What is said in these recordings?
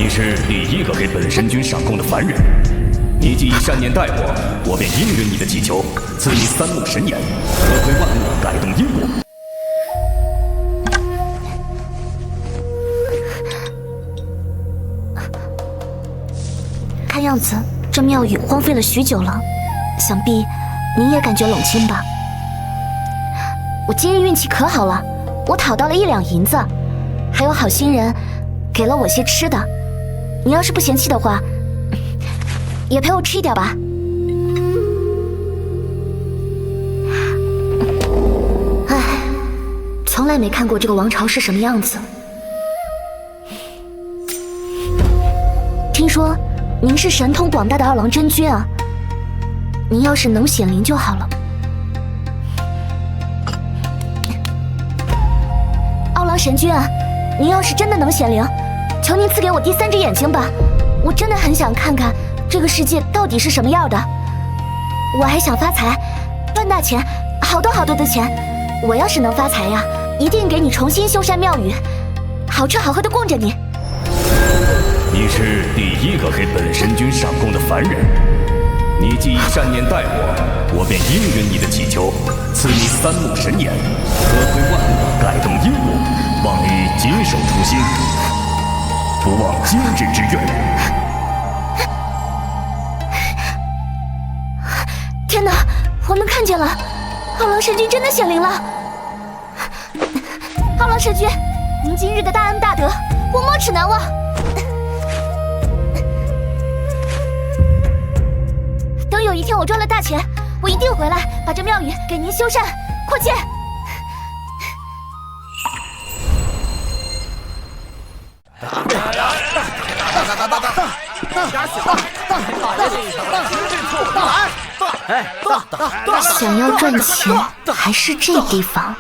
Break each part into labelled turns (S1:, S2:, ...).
S1: 你是第一个给本神君赏功的凡人。你既以善念待我，我便应允你的祈求，赐你三目神眼，合推万物，改动因果。
S2: 看样子这庙宇荒废了许久了，想必您也感觉冷清吧？我今日运气可好了，我讨到了1两银子，还有好心人给了我些吃的。你要是不嫌弃的话，也陪我吃一点吧。唉，从来没看过这个王朝是什么样子。听说您是神通广大的2郎真君啊，您要是能显灵就好了。2郎神君啊，您要是真的能显灵，求您赐给我第3只眼睛吧，我真的很想看看这个世界到底是什么样的。我还想发财，赚大钱，好多好多的钱。我要是能发财呀，一定给你重新修缮庙宇，好吃好喝的供着你。
S1: 你是第一个给本神君赏功的凡人，你既以善念待我，我便应允你的祈求，赐你三目神眼，合推万物，改动因果，望你谨守初心，不忘今日之愿。
S2: 天哪，我们看见了，2郎神君真的显灵了。2郎神君，您今日的大恩大德，我没齿难忘。等有一天我赚了大钱，我一定回来把这庙宇给您修缮扩建。想要赚钱，还是这地方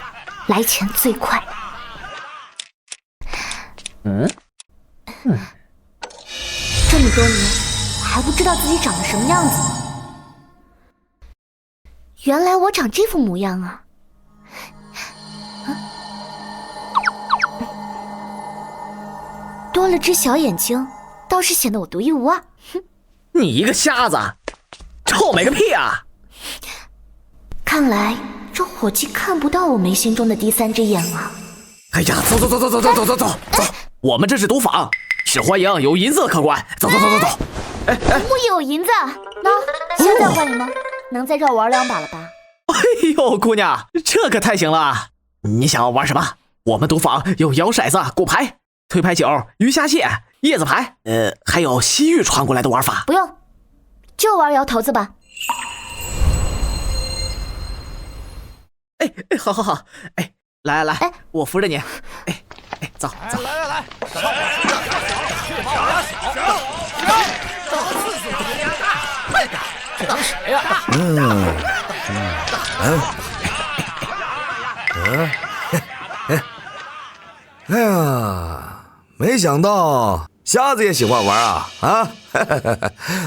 S2: 来钱最快。这么多年，我还不知道自己长得什么样子呢。原来我长这副模样啊！多了只小眼睛，倒是显得我独一无二。
S3: 你一个瞎子，臭美个屁啊！
S2: 看来这伙计看不到我眉心中的第3只眼啊！
S3: 哎呀，走，我们这是赌坊，是欢迎有银子的客官。走。
S2: 木有银子，喏，现在欢迎吗？能再让我玩2把了吧？
S3: 哎呦，姑娘，这可太行了！你想要玩什么？我们赌坊有摇骰子、骨牌、推牌九、鱼虾蟹、叶子牌，还有西域传过来的玩法。
S2: 不用，就玩摇头子吧。
S3: 哎，好，哎，来，我扶着你。哎，走。
S4: 来，这当谁呀？
S5: 哎呀，没想到瞎子也喜欢玩啊！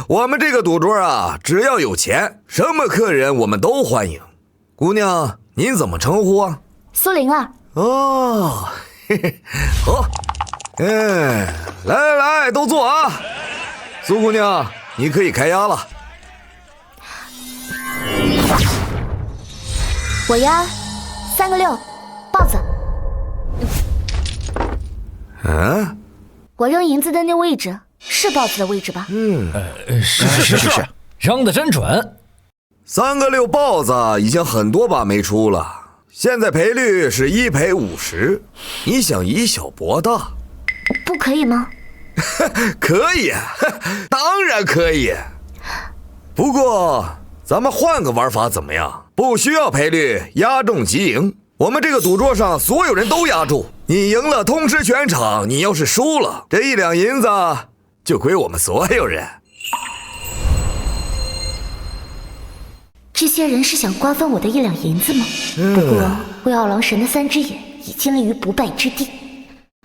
S5: 我们这个赌桌啊，只要有钱，什么客人我们都欢迎。姑娘，您怎么称呼啊？
S2: 苏灵儿。
S5: 哦，好，来，都坐啊！苏姑娘，你可以开押了。
S2: 我押3个6，豹子。我扔银子的那位置是豹子的位置吧？
S4: 是，扔得真准。
S5: 3个6豹子已经很多把没出了，现在赔率是1赔50，你想以小博大？
S2: 不可以吗？
S5: 可以，当然可以。不过咱们换个玩法怎么样？不需要赔率，押中即赢。我们这个赌桌上所有人都押注，你赢了通吃全场，你要是输了，这1两银子就归我们所有人。
S2: 这些人是想瓜分我的1两银子吗？不过魏二郎神的3只眼已经立于不败之地，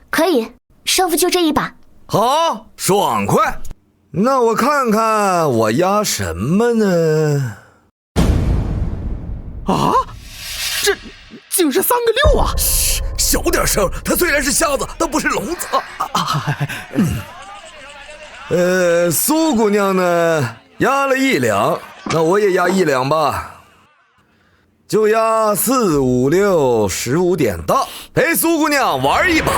S2: 可以，胜负就这一把。
S5: 好，爽快。那我看看我押什么呢？
S3: 啊，这竟是3个6啊！
S5: 嘘，小点声，他虽然是瞎子，但不是聋子。苏姑娘呢压了1两，那我也压1两吧，就压4、5、6、15点大，陪苏姑娘玩一把。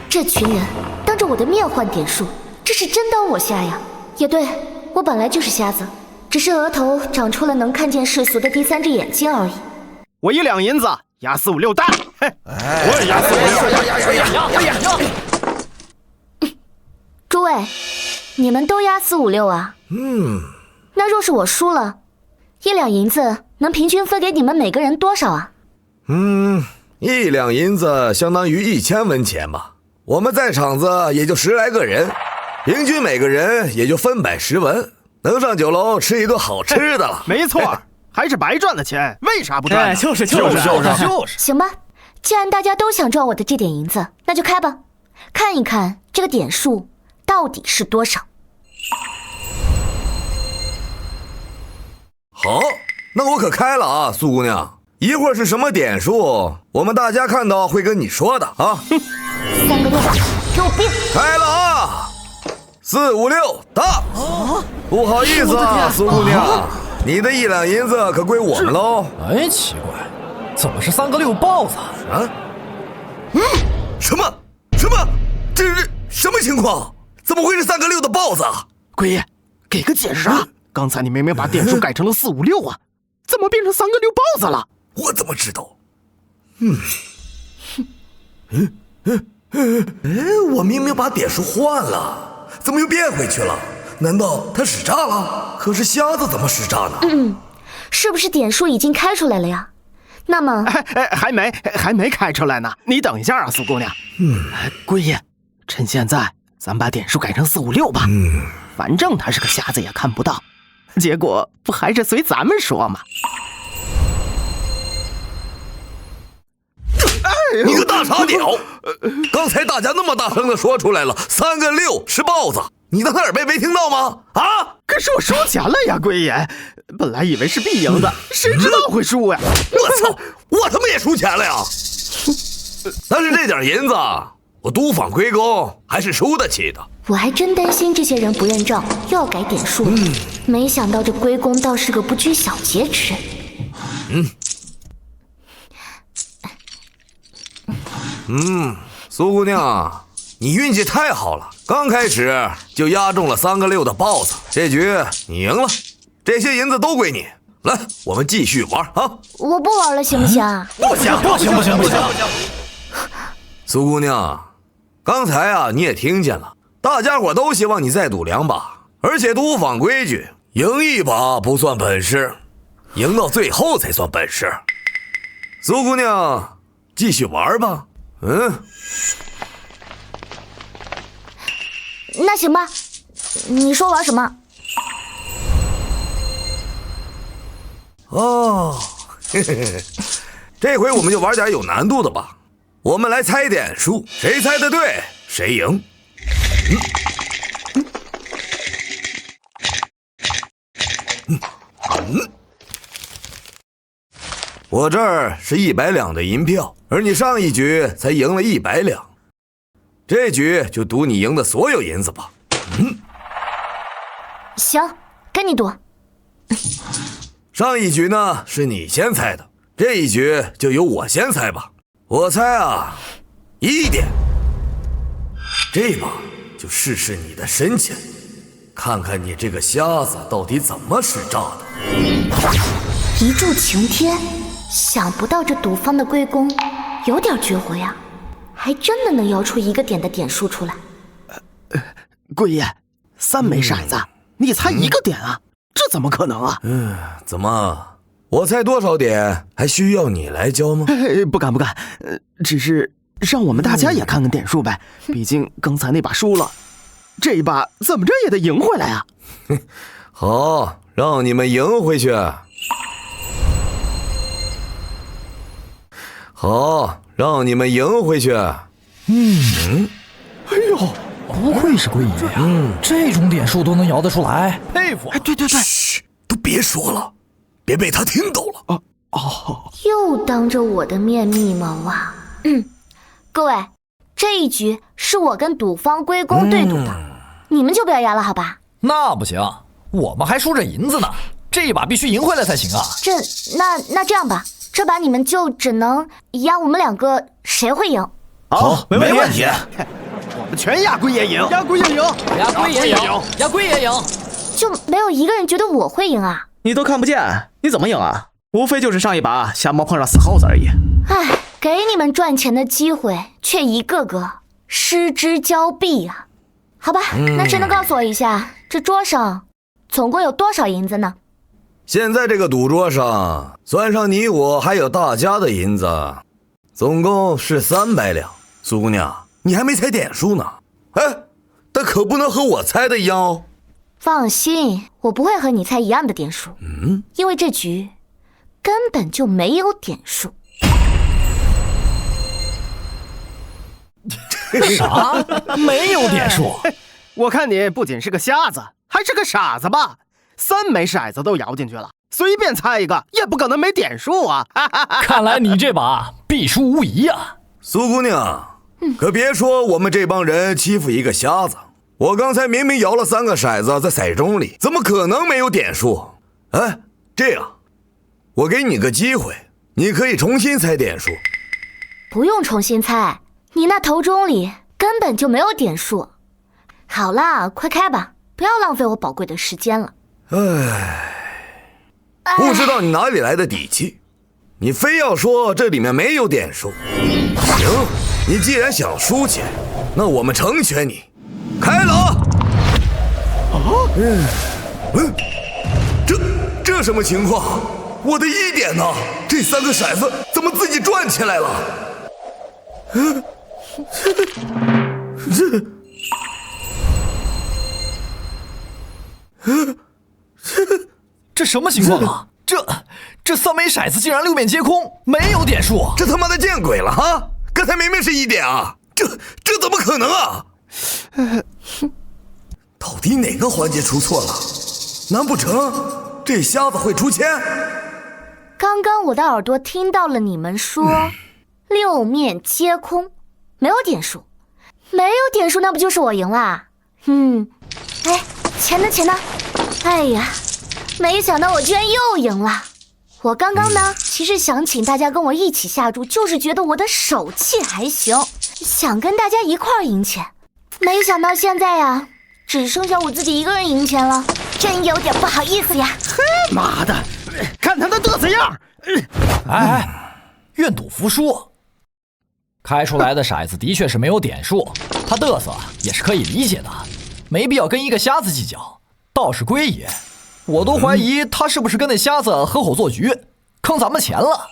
S2: 这群人当着我的面换点数，这是真当我瞎呀？也对，我本来就是瞎子，只是额头长出了能看见世俗的第3只眼睛而已。
S3: 我1两银子压4、5、6大，我也压4、5、6。
S2: 诸位，你们都压4、5、6啊？那若是我输了，1两银子能平均分给你们每个人多少啊
S5: ？1两银子相当于1000文钱吧。我们在场子也就10来个人，平均每个人也就分10010文，能上酒楼吃一顿好吃的了。
S3: 没错，还是白赚的钱，为啥不赚呢？就是。
S2: 行吧，既然大家都想赚我的这点银子，那就开吧，看一看这个点数到底是多少。
S5: 好，那我可开了啊，苏姑娘。一会儿是什么点数，我们大家看到会跟你说的啊。
S2: 3个6，给我变！
S5: 开了啊！4、5、6大。不好意思啊，苏姑娘，你的1两银子可归我们喽。
S4: 哎，奇怪，怎么是3个6豹子
S5: 啊？什么？这是什么情况？怎么会是3个6的豹子啊？
S3: 龟爷，给个解释啊！刚才你明明把点数改成了4、5、6啊，怎么变成3个6豹子了？
S5: 我怎么知道？我明明把点数换了，怎么又变回去了？难道他使诈了？可是瞎子怎么使诈呢？
S2: 是不是点数已经开出来了呀？那么，
S3: 还没开出来呢。你等一下啊，苏姑娘。龟爷，趁现在，咱把点数改成4、5、6吧。反正他是个瞎子也看不到，结果不还是随咱们说吗？
S5: 你个大傻屌！刚才大家那么大声的说出来了，3个6是豹子，你的耳背没听到吗？啊！
S3: 可是我输钱了呀，龟爷，本来以为是必赢的，谁知道会输呀！
S5: 我操，我他妈也输钱了呀！但是这点银子，我督访龟公还是输得起的。
S2: 我还真担心这些人不认账，又要改点数，没想到这龟公倒是个不拘小节之人。
S5: 苏姑娘，你运气太好了，刚开始就压中了3个6的豹子，这局你赢了，这些银子都归你。来，我们继续玩啊！
S2: 我不玩了，行不行？
S5: 不行！苏姑娘，刚才啊你也听见了，大家伙都希望你再赌2把，而且督访规矩，赢一把不算本事，赢到最后才算本事。苏姑娘，继续玩吧。
S2: 那行吧，你说玩什么？
S5: 这回我们就玩点有难度的吧。我们来猜点数，谁猜的对谁赢。我这儿是100两的银票，而你上一局才赢了100两，这局就赌你赢的所有银子吧。
S2: 行，跟你赌。
S5: 上一局呢是你先猜的，这一局就由我先猜吧。我猜啊，1点。这把就试试你的深浅，看看你这个瞎子到底怎么使诈的。
S2: 一柱擎天，想不到这赌坊的龟公有点绝活呀，还真的能摇出1个点的点数出来。
S3: 龟爷，3枚骰子，你猜1个点啊？这怎么可能啊？
S5: 怎么？我猜多少点还需要你来教吗？
S3: 不敢，只是让我们大家也看看点数呗。毕竟刚才那把输了，这一把怎么着也得赢回来啊！
S5: 好，让你们赢回去。好，让你们赢回去。
S4: 哎呦，不愧是龟爷呀，这种点数都能摇得出来，佩服。
S3: 对，
S5: 嘘，都别说了，别被他听到了。
S2: 又当着我的面密谋啊！各位，这一局是我跟赌坊龟公对赌的，你们就不要压了，好吧？
S4: 那不行，我们还输着银子呢，这一把必须赢回来才行啊！
S2: 那这样吧，这把你们就只能压我们2个，谁会赢？
S3: 好，
S5: 没问题。
S3: 我们全压龟爷赢，压龟爷赢，
S4: 压龟爷赢，压龟爷赢，
S2: 就没有一个人觉得我会赢啊？
S3: 你都看不见，你怎么赢啊？无非就是上一把瞎猫碰上死耗子而已。
S2: 唉，给你们赚钱的机会，却一个个失之交臂啊！好吧，那谁能告诉我一下，这桌上总共有多少银子呢？
S5: 现在这个赌桌上，算上你我还有大家的银子，总共是300两。苏姑娘，你还没猜点数呢。哎，但可不能和我猜的一样哦。
S2: 放心，我不会和你猜一样的点数。因为这局根本就没有点数。
S4: 啥？没有点数？
S3: 我看你不仅是个瞎子，还是个傻子吧？3枚骰子都摇进去了，随便猜一个也不可能没点数啊！
S4: 看来你这把必输无疑啊！
S5: 苏姑娘，可别说我们这帮人欺负一个瞎子。我刚才明明摇了3个骰子在骰盅里，怎么可能没有点数？哎，这样，我给你个机会，你可以重新猜点数。
S2: 不用重新猜，你那头盅里根本就没有点数。好啦，快开吧，不要浪费我宝贵的时间了。
S5: 不知道你哪里来的底气，你非要说这里面没有点数。行，你既然想输钱，那我们成全你，开了啊！这什么情况？我的1点呢？这3个骰子怎么自己转起来了？
S4: 这什么情况啊？这3枚骰子竟然6面皆空，没有点数，
S5: 这他妈的见鬼了哈！刚才明明是1点啊，这怎么可能啊？到底哪个环节出错了？难不成这瞎子会出千？
S2: 刚刚我的耳朵听到了你们说6面皆空，没有点数，没有点数，那不就是我赢啦？哎，钱呢？哎呀，没想到我居然又赢了。我刚刚呢，其实想请大家跟我一起下注，就是觉得我的手气还行，想跟大家一块儿赢钱。没想到现在呀，只剩下我自己一个人赢钱了，真有点不好意思呀。
S3: 妈的，看他的嘚瑟样！
S4: 哎，愿赌服输。开出来的骰子的确是没有点数，他嘚瑟也是可以理解的，没必要跟一个瞎子计较。倒是龟爷，我都怀疑他是不是跟那瞎子合伙做局，坑咱们钱了。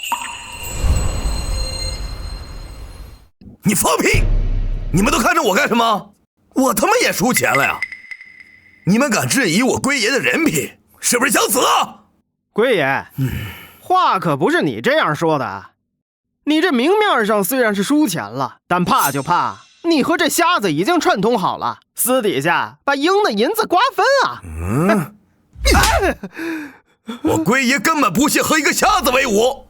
S5: 你放屁！你们都看着我干什么？我他妈也输钱了呀！你们敢质疑我龟爷的人品，是不是想死啊？
S3: 龟爷，话可不是你这样说的。你这明面上虽然是输钱了，但怕就怕你和这瞎子已经串通好了，私底下把赢的银子瓜分啊！
S5: 我龟爷根本不屑和一个瞎子为伍。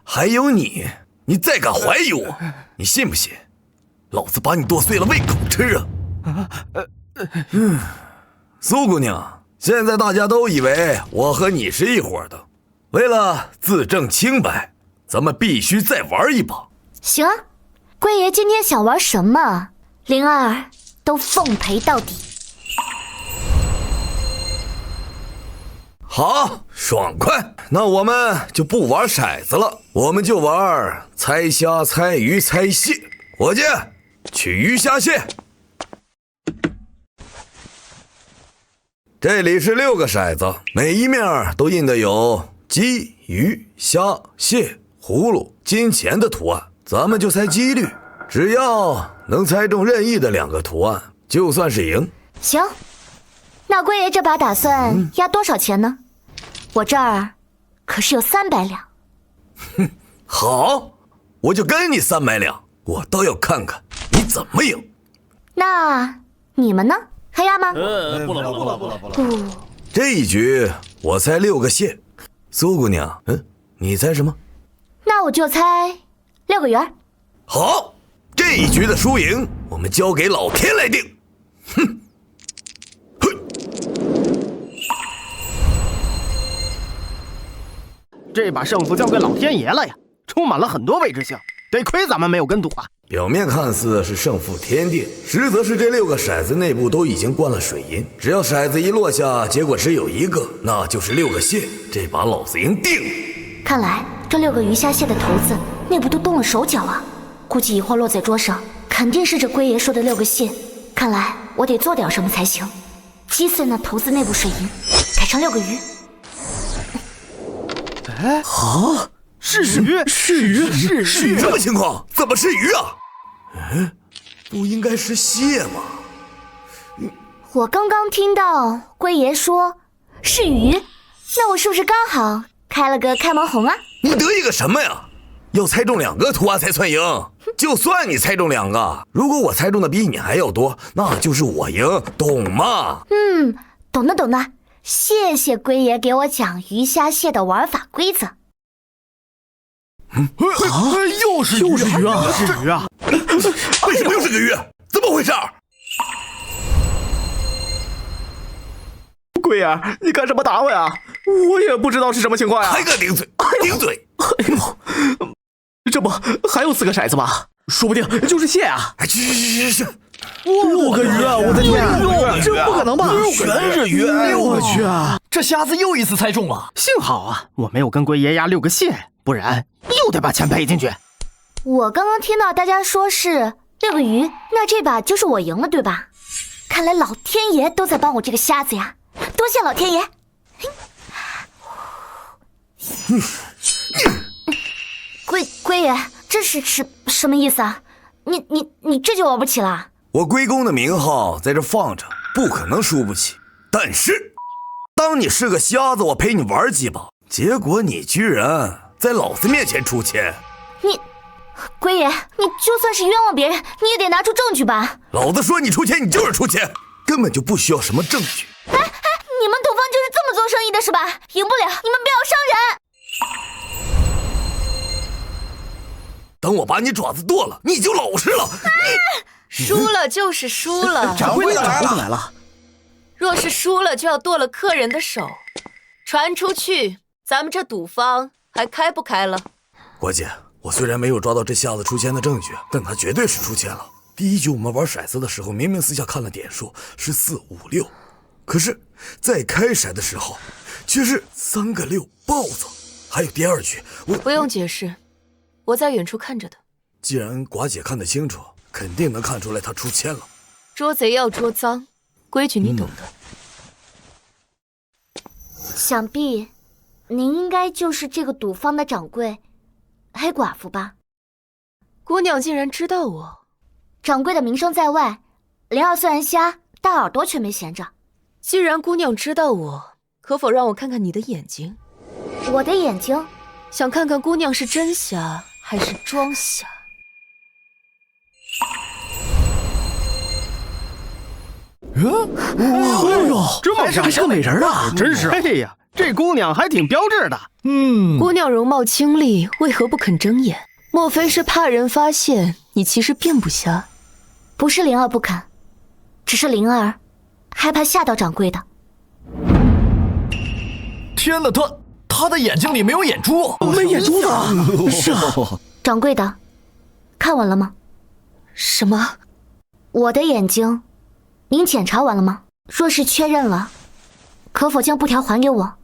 S5: 还有你再敢怀疑我，你信不信？老子把你剁碎了喂狗吃啊！苏姑娘，现在大家都以为我和你是一伙的，为了自证清白，咱们必须再玩一把。
S2: 行啊，龟爷今天想玩什么，灵儿都奉陪到底。
S5: 好，爽快！那我们就不玩骰子了，我们就玩猜虾、猜鱼、猜蟹。伙计，取鱼虾蟹。这里是6个骰子，每一面都印的有鸡、鱼、虾、蟹、葫芦、金钱的图案。咱们就猜几率，只要能猜中任意的2个图案，就算是赢。
S2: 行，那龟爷这把打算压多少钱呢？我这儿可是有300两。
S5: 好，我就跟你300两，我倒要看看你怎么赢。
S2: 那你们呢？还压吗？
S1: 不了。
S5: 这一局我猜6个蟹。苏姑娘，你猜什么？
S2: 那我就猜6个圆。
S5: 好，这一局的输赢我们交给老天来定。
S3: 这把胜负交给老天爷了呀，充满了很多未知性，得亏咱们没有跟赌啊。
S5: 表面看似是胜负天定，实则是这6个骰子内部都已经灌了水银，只要骰子一落下，结果只有一个，那就是6个蟹，这把老子赢定了。
S2: 看来这6个鱼虾蟹的头子内部都动了手脚啊，估计一会儿落在桌上，肯定是这龟爷说的6个蟹。看来我得做点什么才行，击碎那头子内部水银，改成6个鱼。
S3: 哎，啊，是鱼，是鱼，
S5: 什么情况？怎么是鱼啊？不应该是蟹吗？
S2: 我刚刚听到龟爷说是鱼，那我是不是刚好开了个开门红啊？
S5: 你得意个什么呀？要猜中2个图案才算赢。就算你猜中2个，如果我猜中的比你还要多，那就是我赢，懂吗？
S2: 懂的。谢谢龟爷给我讲鱼虾蟹的玩法规则。
S4: 又是鱼啊！
S3: 是鱼啊！
S5: 为什么又是个鱼？怎么回事？
S6: 龟爷，你干什么打我呀？我也不知道是什么情况呀！
S5: 还敢顶嘴！顶嘴！
S6: 哎呦，这不还有4个骰子吗？说不定就是蟹啊！
S5: 是
S6: 6个鱼啊！我的天啊，这不可能吧？
S4: 全是鱼！
S6: 我去啊！
S4: 这瞎子又一次猜中了。
S3: 幸好啊，我没有跟龟爷压6个蟹，不然又得把钱赔进去。
S2: 我刚刚听到大家说是6个鱼，那这把就是我赢了，对吧？看来老天爷都在帮我这个瞎子呀，多谢老天爷。龟爷，这是什么意思啊？你这就玩不起了？
S5: 我龟公的名号在这放着，不可能输不起。但是，当你是个瞎子，我陪你玩几把，结果你居然在老子面前出钱。
S2: 龟爷，你就算是冤枉别人，你也得拿出证据吧？
S5: 老子说你出钱，你就是出钱，根本就不需要什么证据。
S2: 你们赌坊就是这么做生意的是吧？赢不了，你们不要伤人。
S5: 等我把你爪子剁了，你就老实了。
S7: 输了就是输了，
S6: 掌柜的来了。
S7: 若是输了，就要剁了客人的手，传出去，咱们这赌坊还开不开了？
S5: 国姐，我虽然没有抓到这瞎子出钱的证据，但他绝对是出钱了。第一局我们玩骰子的时候，明明私下看了点数是4、5、6，可是，在开骰的时候，却是3个6豹子。还有第2局，
S7: 不用解释，我在远处看着的。
S5: 既然寡姐看得清楚，肯定能看出来他出千了。
S7: 捉贼要捉赃，规矩你懂的。
S2: 想必您应该就是这个赌坊的掌柜黑寡妇吧？
S7: 姑娘竟然知道我。
S2: 掌柜的名声在外，连2岁人虾大耳朵却没闲着。
S7: 既然姑娘知道我，可否让我看看你的眼睛？
S2: 我的眼睛？
S7: 想看看姑娘是真瞎还是装瞎？
S6: 哎呦，这个美人啊，
S3: 真是！哎呀，这姑娘还挺标致的。
S7: 姑娘容貌清丽，为何不肯睁眼？莫非是怕人发现你其实并不瞎？
S2: 不是灵儿不肯，只是灵儿害怕吓到掌柜的。
S4: 天哪，他的眼睛里没有眼珠，
S6: 没眼珠子。是啊，
S2: 掌柜的，看完了吗？
S7: 什么？
S2: 我的眼睛，您检查完了吗？若是确认了，可否将布条还给我？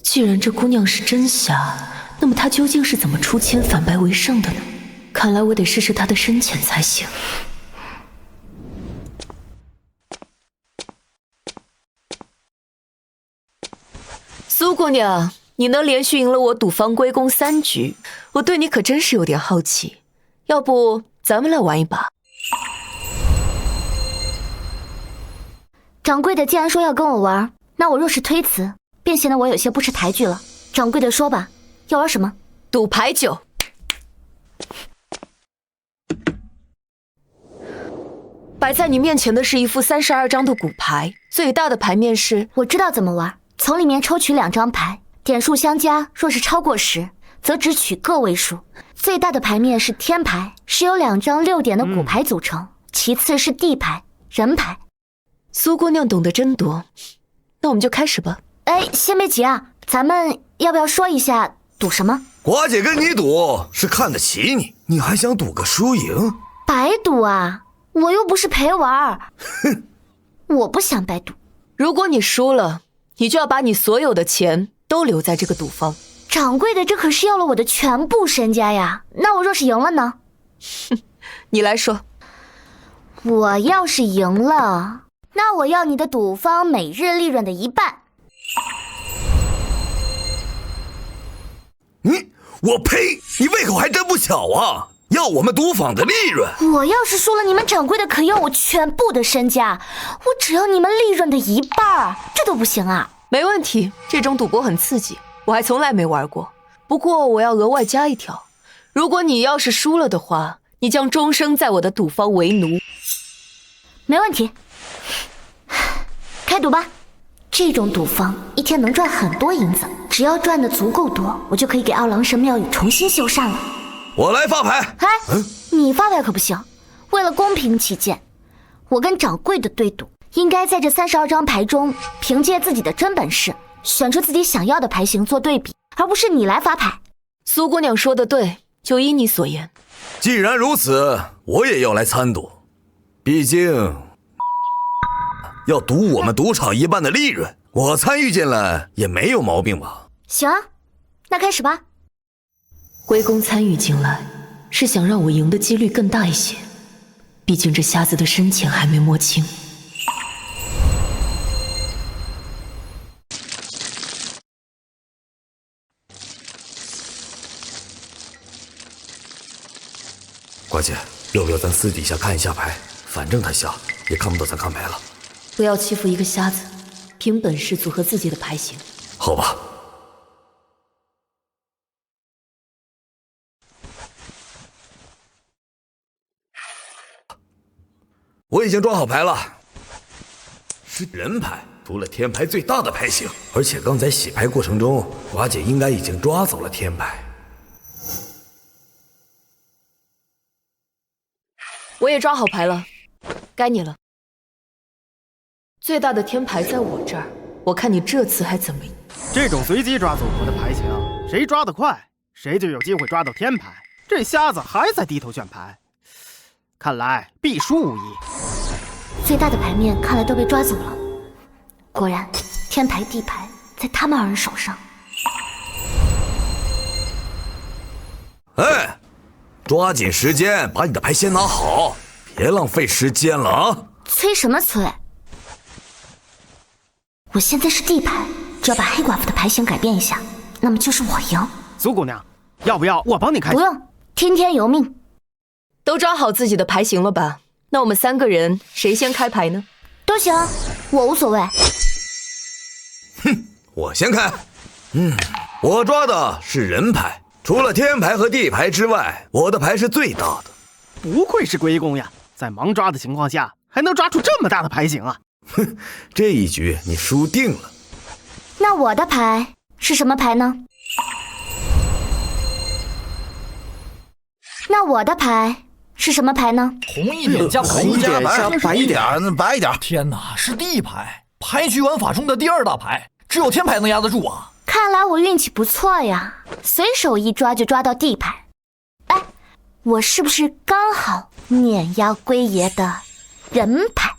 S7: 既然这姑娘是真瞎，那么她究竟是怎么出千反败为胜的呢？看来我得试试她的深浅才行。苏姑娘，你能连续赢了我赌坊龟公3局，我对你可真是有点好奇。要不咱们来玩一把？
S2: 掌柜的既然说要跟我玩，那我若是推辞，便显得我有些不识抬举了。掌柜的说吧，要玩什么？
S7: 赌牌九。摆在你面前的是一副32张的骨牌，最大的牌面是……
S2: 我知道怎么玩，从里面抽取2张牌，点数相加，若是超过10，则只取个位数。最大的牌面是天牌，是由2张6点的骨牌组成，其次是地牌、人牌。
S7: 苏姑娘懂得真多，那我们就开始吧。
S2: 哎，先别急啊，咱们要不要说一下赌什么？
S5: 寡姐跟你赌是看得起你，你还想赌个输赢？
S2: 白赌啊！我又不是陪玩儿。哼，我不想白赌。
S7: 如果你输了，你就要把你所有的钱都留在这个赌坊。
S2: 掌柜的，这可是要了我的全部身家呀！那我若是赢了呢？
S7: 哼，你来说。
S2: 我要是赢了，那我要你的赌坊每日利润的1半。
S5: 我呸！你胃口还真不小啊！要我们赌坊的利润？
S2: 我要是输了，你们掌柜的可要我全部的身家，我只要你们利润的1半，这都不行啊！
S7: 没问题，这种赌博很刺激，我还从来没玩过。不过我要额外加一条，如果你要是输了的话，你将终生在我的赌坊为奴。
S2: 没问题，开赌吧！这种赌坊一天能赚很多银子，只要赚的足够多，我就可以给奥郎神庙宇重新修缮了。
S5: 我来发牌。
S2: 哎，你发牌可不行，为了公平起见，我跟掌柜的对赌，应该在这32张牌中，凭借自己的真本事，选出自己想要的牌型做对比，而不是你来发牌。
S7: 苏姑娘说的对，就依你所言。
S5: 既然如此，我也要来参赌，毕竟要赌我们赌场1半的利润，我参与进来也没有毛病吧？
S2: 行啊，那开始吧。
S7: 龟公参与进来，是想让我赢的几率更大一些，毕竟这瞎子的深浅还没摸清。
S5: 寡姐，要不要咱私底下看一下牌？反正他瞎，也看不到咱看牌了。
S7: 不要欺负一个瞎子，凭本事组合自己的牌型。
S5: 好吧。我已经抓好牌了，是人牌，除了天牌最大的牌型。而且刚才洗牌过程中，寡姐应该已经抓走了天牌。
S7: 我也抓好牌了，该你了。最大的天牌在我这儿，我看你这次还怎么赢。
S3: 这种随机抓组合的牌型，谁抓得快，谁就有机会抓到天牌。这瞎子还在低头选牌，看来必输无疑。
S2: 最大的牌面看来都被抓走了，果然天牌地牌在他们2人手上。
S5: 哎，抓紧时间把你的牌先拿好，别浪费时间了啊！
S2: 催什么催？我现在是地牌，只要把黑寡妇的牌型改变一下，那么就是我赢。
S3: 苏姑娘，要不要我帮你开？
S2: 不用，听天由命。
S7: 都抓好自己的牌型了吧？那我们3个人谁先开牌呢？
S2: 都行，我无所谓。
S5: 哼，我先开。我抓的是人牌，除了天牌和地牌之外，我的牌是最大的。
S3: 不愧是龟公呀，在盲抓的情况下还能抓出这么大的牌型啊！
S5: 哼，这一局你输定了。
S2: 那我的牌是什么牌呢？那我的牌是什么牌呢？
S4: 红一点加白一点，
S6: 白一点，白一点。
S4: 天哪，是地牌，牌局玩法中的第2大牌，只有天牌能压得住啊！
S2: 看来我运气不错呀，随手一抓就抓到地牌。哎，我是不是刚好碾压龟爷的人牌？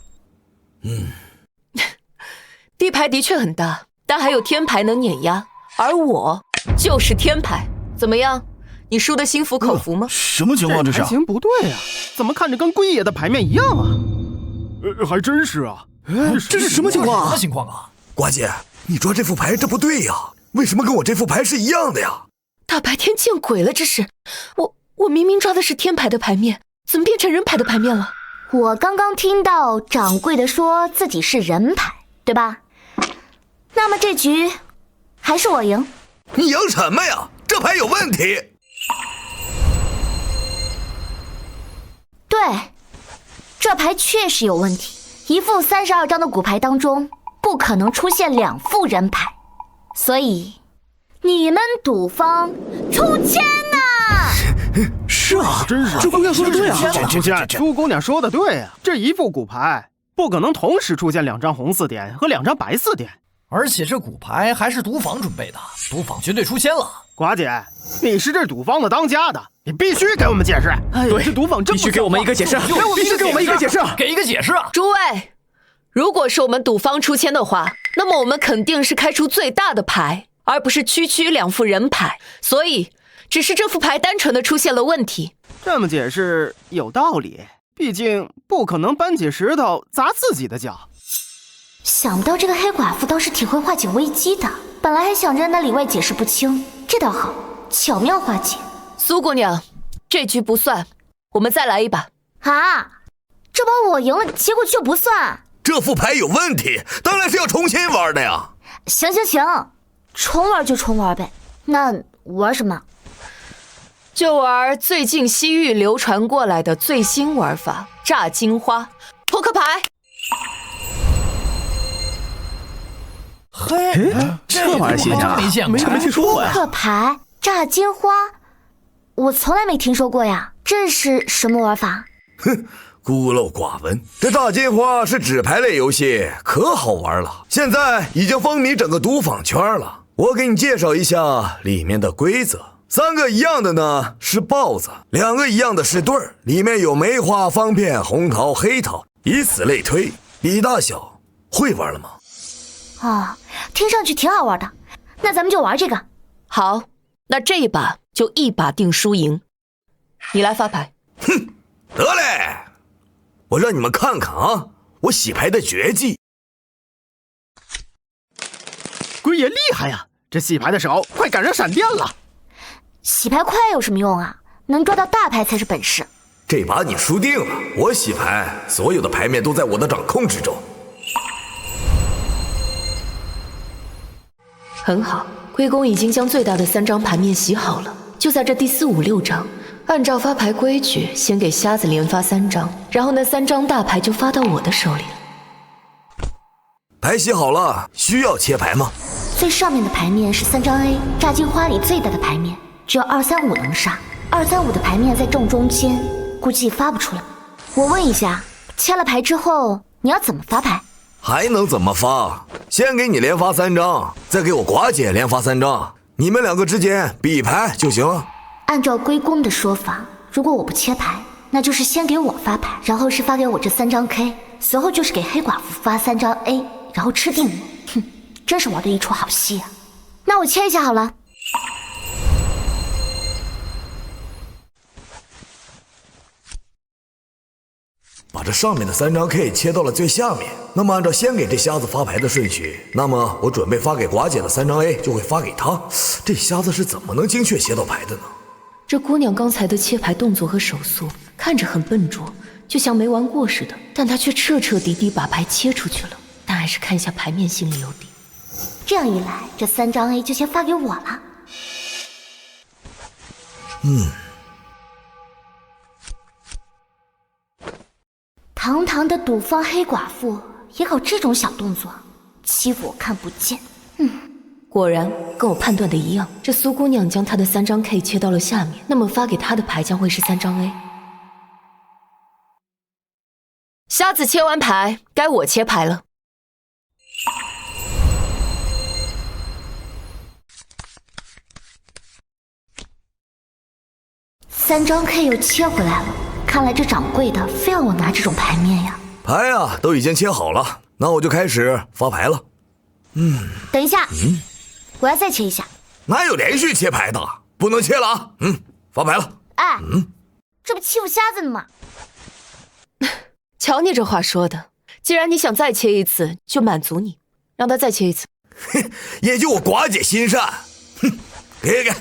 S7: 地牌的确很大，但还有天牌能碾压，而我就是天牌。怎么样？你输得心服口服吗？
S6: 什么情况这是？
S3: 牌型不对啊，怎么看着跟龟爷的牌面一样啊？还真是啊。
S6: 这是什么情况啊？
S4: 什么情况啊？
S5: 寡姐，你抓这副牌这不对呀，为什么跟我这副牌是一样的呀？
S7: 大白天见鬼了，这是！我明明抓的是天牌的牌面，怎么变成人牌的牌面了？
S2: 我刚刚听到掌柜的说自己是人牌，对吧？那么这局还是我赢。
S5: 你赢什么呀？这牌有问题。
S2: 对，这牌确实有问题。一副32张的骨牌当中，不可能出现2副人牌，所以你们赌方出千呐！
S6: 是啊，
S3: 真是。
S6: 朱姑娘说的对啊，
S3: 朱姑娘说的对啊，这一副骨牌不可能同时出现2张红4点和2张白4点。
S4: 而且这骨牌还是赌坊准备的，赌坊绝对出千了。
S3: 寡姐，你是这赌坊的当家的，你必须给我们解释。
S6: 对，
S3: 这赌坊真
S6: 必须给我们一个解释，必须给我们一个解释，
S4: 给一个解释啊！
S7: 诸位，如果是我们赌方出千的话，那么我们肯定是开出最大的牌，而不是区区2副人牌。所以，只是这副牌单纯的出现了问题。
S3: 这么解释有道理，毕竟不可能搬起石头砸自己的脚。
S2: 想不到这个黑寡妇倒是挺会化解危机的，本来还想着那里外解释不清，这倒好，巧妙化解。
S7: 苏姑娘，这局不算，我们再来一把。
S2: 啊，这把我赢了，结果就不算？
S5: 这副牌有问题，当然是要重新玩的呀。
S2: 行，重玩就重玩呗。那玩什么？
S7: 就玩最近西域流传过来的最新玩法——炸金花扑克牌。
S4: 嘿，
S6: 这玩意儿新鲜啊，
S4: 没见过，
S6: 没听说过呀。
S2: 扑克牌炸金花，我从来没听说过呀。这是什么玩法？
S5: 哼，孤陋寡闻。这炸金花是纸牌类游戏，可好玩了，现在已经风靡整个赌坊圈了。我给你介绍一下里面的规则。3个一样的呢是豹子，2个一样的是对儿，里面有梅花、方片、红桃、黑桃，以此类推，比大小。会玩了吗？
S2: 哦，听上去挺好玩的，那咱们就玩这个。
S7: 好，那这一把就一把定输赢。你来发牌。
S5: 哼，得嘞，我让你们看看啊，我洗牌的绝技。
S3: 龟爷厉害呀，这洗牌的手快赶上闪电了。
S2: 洗牌快有什么用啊？能抓到大牌才是本事。
S5: 这把你输定了，我洗牌，所有的牌面都在我的掌控之中。
S7: 很好，龟公已经将最大的3张牌面洗好了，就在这第4、5、6张，按照发牌规矩，先给瞎子连发3张，然后那3张大牌就发到我的手里了。
S5: 牌洗好了，需要切牌吗？
S2: 最上面的牌面是3张 A， 炸金花里最大的牌面只有2、3、5能杀，2、3、5的牌面在正中间，估计发不出来。我问一下，切了牌之后你要怎么发牌？
S5: 还能怎么发？先给你连发3张，再给我寡姐连发3张，你们2个之间比牌就行了。
S2: 按照龟公的说法，如果我不切牌，那就是先给我发牌，然后是发给我这3张 K， 随后就是给黑寡妇发3张 A， 然后吃定我。哼，真是玩的一出好戏啊！那我切一下好了。
S5: 把这上面的3张 K 切到了最下面，那么按照先给这瞎子发牌的顺序，那么我准备发给寡姐的3张 A 就会发给他。这瞎子是怎么能精确切到牌的呢？
S7: 这姑娘刚才的切牌动作和手速看着很笨拙，就像没玩过似的，但她却彻彻底底把牌切出去了。但还是看一下牌面，心里有底。
S2: 这样一来，这3张 A 就先发给我了。堂堂的赌坊黑寡妇也搞这种小动作，欺负我看不见。
S7: 果然跟我判断的一样，这苏姑娘将她的3张 K 切到了下面，那么发给她的牌将会是3张 A。瞎子切完牌，该我切牌了。
S2: 3张 K 又切回来了，看来这掌柜的非要我拿这种牌面呀。
S5: 牌啊都已经切好了，那我就开始发牌了。
S2: 等一下，我要再切一下。
S5: 哪有连续切牌的？不能切了啊！发牌了。
S2: 哎，这不欺负瞎子呢吗？
S7: 瞧你这话说的，既然你想再切一次，就满足你，让他再切一次。
S5: 也就我寡姐心善。给。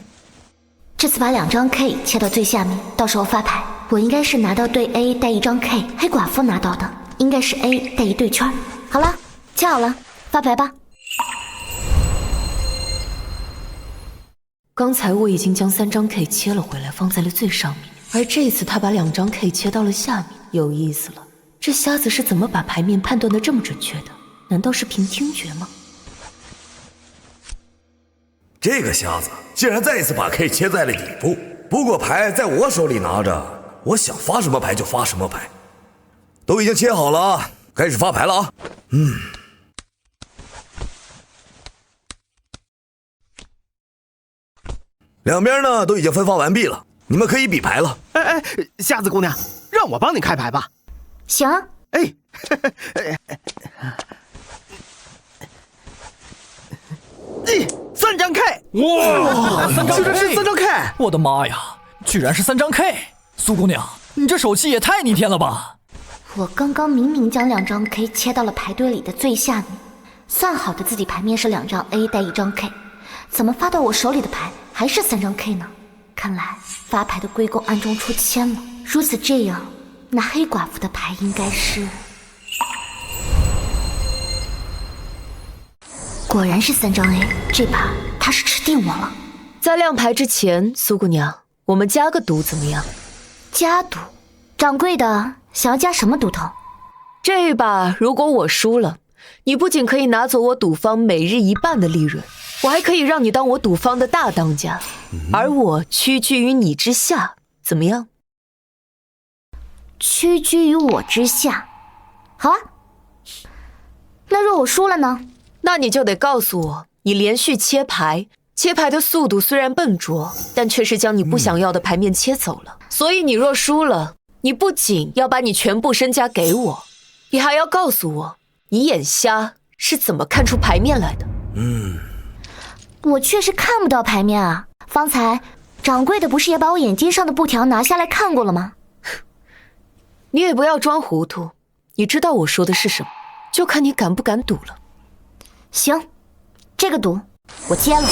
S2: 这次把2张 K 切到最下面，到时候发牌，我应该是拿到对 A 带1张 K， 黑寡妇拿到的应该是 A 带1对圈。好了，切好了，发牌吧。
S7: 刚才我已经将3张 K 切了回来，放在了最上面，而这次他把2张 K 切到了下面，有意思了。这瞎子是怎么把牌面判断的这么准确的？难道是凭听觉吗？
S5: 这个瞎子竟然再一次把 K 切在了底部，不过牌在我手里拿着，我想发什么牌就发什么牌。都已经切好了，开始发牌了啊！两边呢都已经分发完毕了，你们可以比牌了。
S3: 哎，瞎子姑娘，让我帮你开牌吧。
S2: 行啊。
S3: 哎，3张 K，
S4: 哇，3张 K，
S3: 居然是3张 K！
S4: 我的妈呀，居然是3张 K！ 苏姑娘，你这手气也太逆天了吧！
S2: 我刚刚明明将2张 K 切到了牌堆里的最下面，算好的自己牌面是2张 A 带1张 K， 怎么发到我手里的牌还是3张 K 呢？看来发牌的龟公暗中出千了。如此这样，那黑寡妇的牌应该是……果然是3张 A， 这把他是吃定我了。
S7: 在亮牌之前，苏姑娘，我们加个赌怎么样？
S2: 加赌？掌柜的想要加什么赌头？
S7: 这一把如果我输了，你不仅可以拿走我赌坊每日1半的利润，我还可以让你当我赌坊的大当家，而我屈居于你之下，怎么样？
S2: 屈居于我之下，好啊。那若我输了呢？
S7: 那你就得告诉我，你连续切牌的速度虽然笨拙，但却是将你不想要的牌面切走了。所以你若输了，你不仅要把你全部身家给我，你还要告诉我，你眼瞎是怎么看出牌面来的。
S2: 我确实看不到牌面啊。方才掌柜的不是也把我眼睛上的布条拿下来看过了吗？
S7: 你也不要装糊涂，你知道我说的是什么，就看你敢不敢赌了。
S2: 行，这个赌我接了。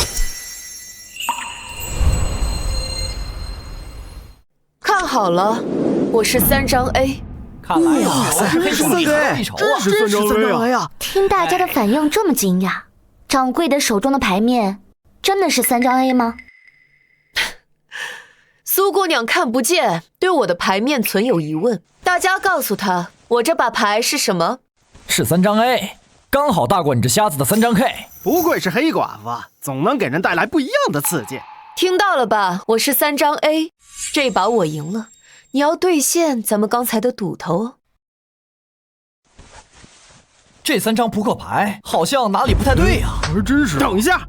S7: 看好了，我是3张 A。
S4: 看来呀，是黑手里的一筹啊！
S3: 真是3张 A 啊！
S2: 听大家的反应这么惊讶，掌柜的手中的牌面真的是3张 A 吗？
S7: 苏姑娘看不见，对我的牌面存有疑问。大家告诉她，我这把牌是什么？
S4: 是3张 A， 刚好大过你这瞎子的3张 K。
S3: 不愧是黑寡妇，总能给人带来不一样的刺激。
S7: 听到了吧？我是3张 A， 这把我赢了，你要兑现咱们刚才的赌头哦。
S4: 这3张扑克牌好像哪里不太对呀。
S3: 还真是。等一下，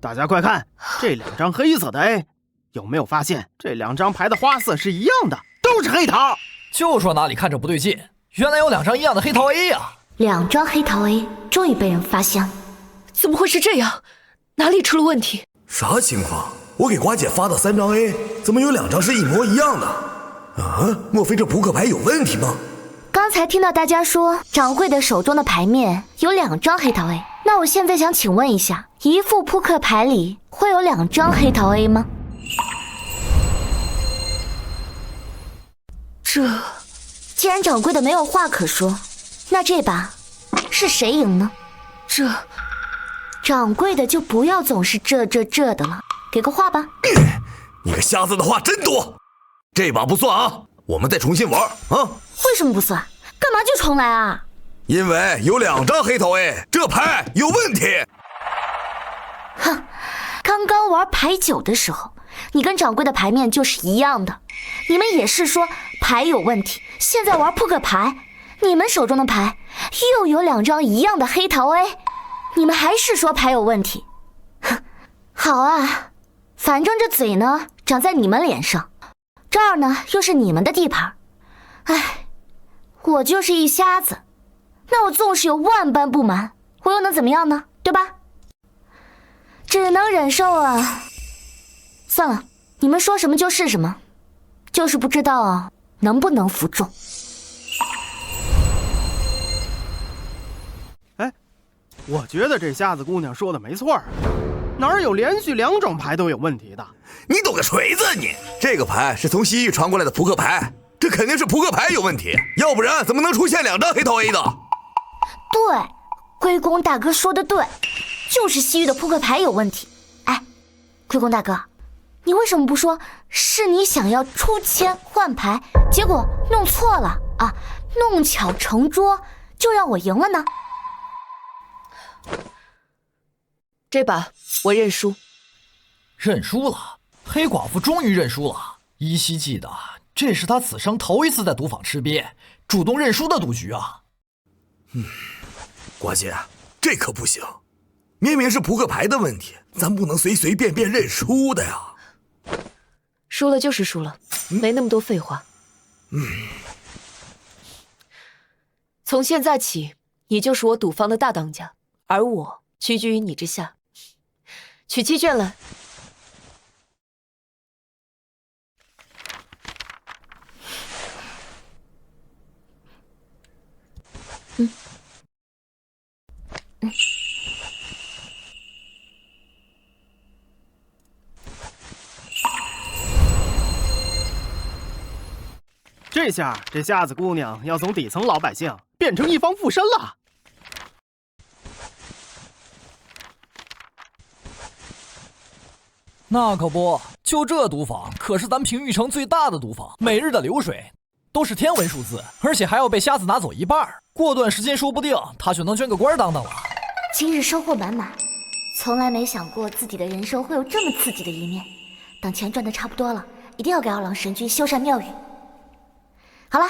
S3: 大家快看，这2张黑色的 A， 有没有发现这2张牌的花色是一样的，都是黑桃？
S4: 就说哪里看着不对劲，原来有2张一样的黑桃 A 呀
S2: ！2张黑桃 A 终于被人发现了，
S7: 怎么会是这样？哪里出了问题？
S5: 啥情况？我给瓜姐发的3张 A， 怎么有2张是一模一样的？啊，莫非这扑克牌有问题吗？
S2: 刚才听到大家说掌柜的手中的牌面有2张黑桃 A， 那我现在想请问一下，一副扑克牌里会有2张黑桃 A 吗？既然掌柜的没有话可说，那这把是谁赢呢？掌柜的就不要总是这的了，给个话吧。
S5: 你个瞎子的话真多，这把不算啊，我们再重新玩啊。
S2: 为什么不算？干嘛就重来啊？
S5: 因为有2张黑桃 A， 这牌有问题。
S2: 哼，刚刚玩牌九的时候，你跟掌柜的牌面就是一样的，你们也是说牌有问题。现在玩扑克牌，你们手中的牌又有2张一样的黑桃 A， 你们还是说牌有问题。哼，好啊，反正这嘴呢长在你们脸上，这儿呢又是你们的地盘。唉，我就是一瞎子，那我纵使有万般不满，我又能怎么样呢？对吧？只能忍受啊。算了，你们说什么就是什么，就是不知道能不能服众。
S3: 哎，我觉得这瞎子姑娘说的没错啊，哪有连续2种牌都有问题的？
S5: 你懂个锤子你！这个牌是从西域传过来的扑克牌，这肯定是扑克牌有问题，要不然怎么能出现2张黑桃 A 的？
S2: 对，龟公大哥说的对，就是西域的扑克牌有问题。哎，龟公大哥，你为什么不说是你想要出签换牌，结果弄错了啊，弄巧成拙，就让我赢了呢？
S7: 这把我认输。
S4: 认输了？黑寡妇终于认输了。依稀记得，这是他此生头一次在赌坊吃瘪，主动认输的赌局啊。
S5: 瓜姐，这可不行，明明是扑克牌的问题，咱不能随随便便认输的呀。
S7: 输了就是输了，没那么多废话。从现在起，你就是我赌坊的大当家，而我屈居于你之下。取期券来。
S3: 这下这瞎子姑娘要从底层老百姓变成一方富绅了。
S4: 那可不，就这赌坊可是咱平玉城最大的赌坊，每日的流水都是天文数字，而且还要被瞎子拿走一半。过段时间说不定他就能捐个官当当了。
S2: 今日收获满满，从来没想过自己的人生会有这么刺激的一面。等钱赚得差不多了，一定要给二郎神君修缮庙宇。好了，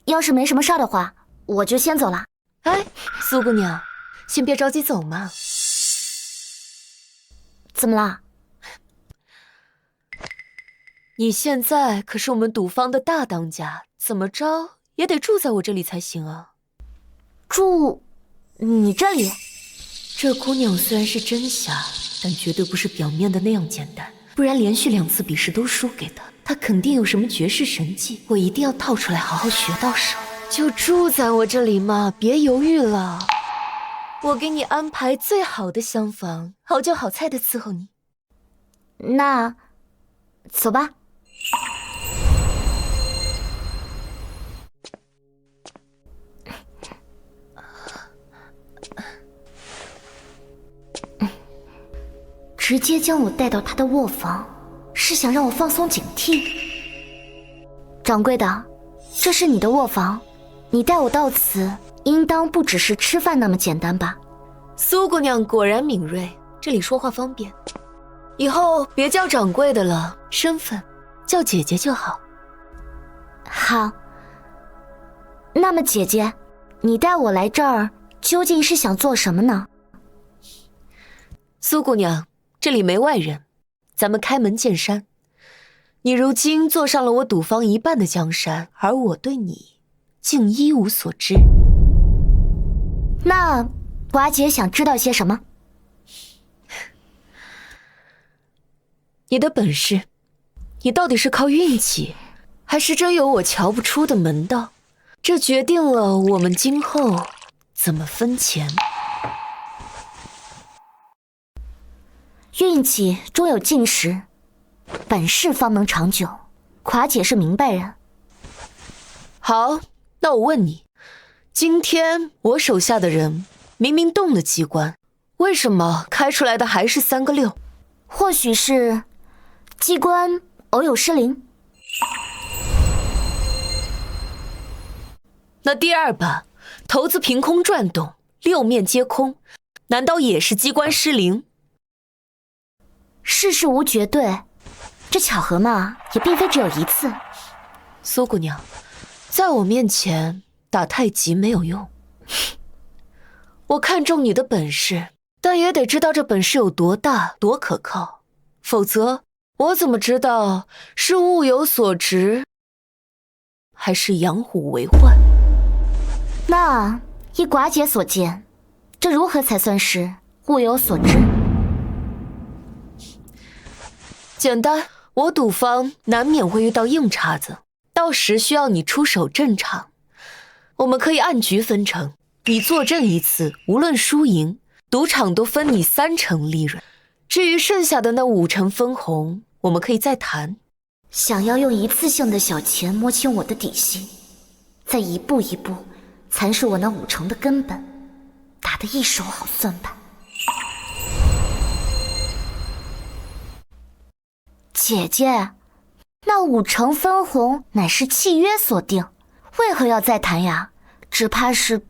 S2: 要是没什么事儿的话，我就先走了。
S7: 哎，苏姑娘，先别着急走嘛。
S2: 怎么了？
S7: 你现在可是我们赌坊的大当家，怎么着也得住在我这里才行啊。
S2: 住你这里？
S7: 这姑娘虽然是真瞎，但绝对不是表面的那样简单，不然连续2次比试都输给她，她肯定有什么绝世神技，我一定要套出来好好学到手。就住在我这里嘛，别犹豫了，我给你安排最好的厢房，好酒好菜的伺候你。
S2: 那走吧。直接将我带到他的卧房，是想让我放松警惕。掌柜的，这是你的卧房，你带我到此，应当不只是吃饭那么简单吧？
S7: 苏姑娘果然敏锐，这里说话方便。以后别叫掌柜的了，身份叫姐姐就好。
S2: 好。那么姐姐，你带我来这儿究竟是想做什么呢？
S7: 苏姑娘，这里没外人，咱们开门见山。你如今坐上了我赌坊一半的江山，而我对你竟一无所知。
S2: 那寡姐想知道些什么？
S7: 你的本事，你到底是靠运气，还是真有我瞧不出的门道？这决定了我们今后怎么分钱。
S2: 运气终有尽时，本事方能长久。寡姐是明白人。
S7: 好，那我问你，今天我手下的人明明动了机关，为什么开出来的还是3个6？
S2: 或许是机关偶有失灵。
S7: 那第2把骰子凭空转动，6面皆空，难道也是机关失灵？
S2: 世事无绝对，这巧合嘛，也并非只有一次。
S7: 苏姑娘，在我面前打太极没有用。我看中你的本事，但也得知道这本事有多大多可靠，否则我怎么知道是物有所值还是养虎为患？
S2: 那依寡姐所见，这如何才算是物有所值？
S7: 简单，我赌坊难免会遇到硬茬子，到时需要你出手镇场。我们可以按局分成，你坐镇一次，无论输赢，赌场都分你3成利润。至于剩下的那5成分红，我们可以再谈。
S2: 想要用一次性的小钱摸清我的底细，再一步一步蚕食我那5成的根本，打得一手好算盘。姐姐，那5成分红乃是契约所定，为何要再谈呀？只怕是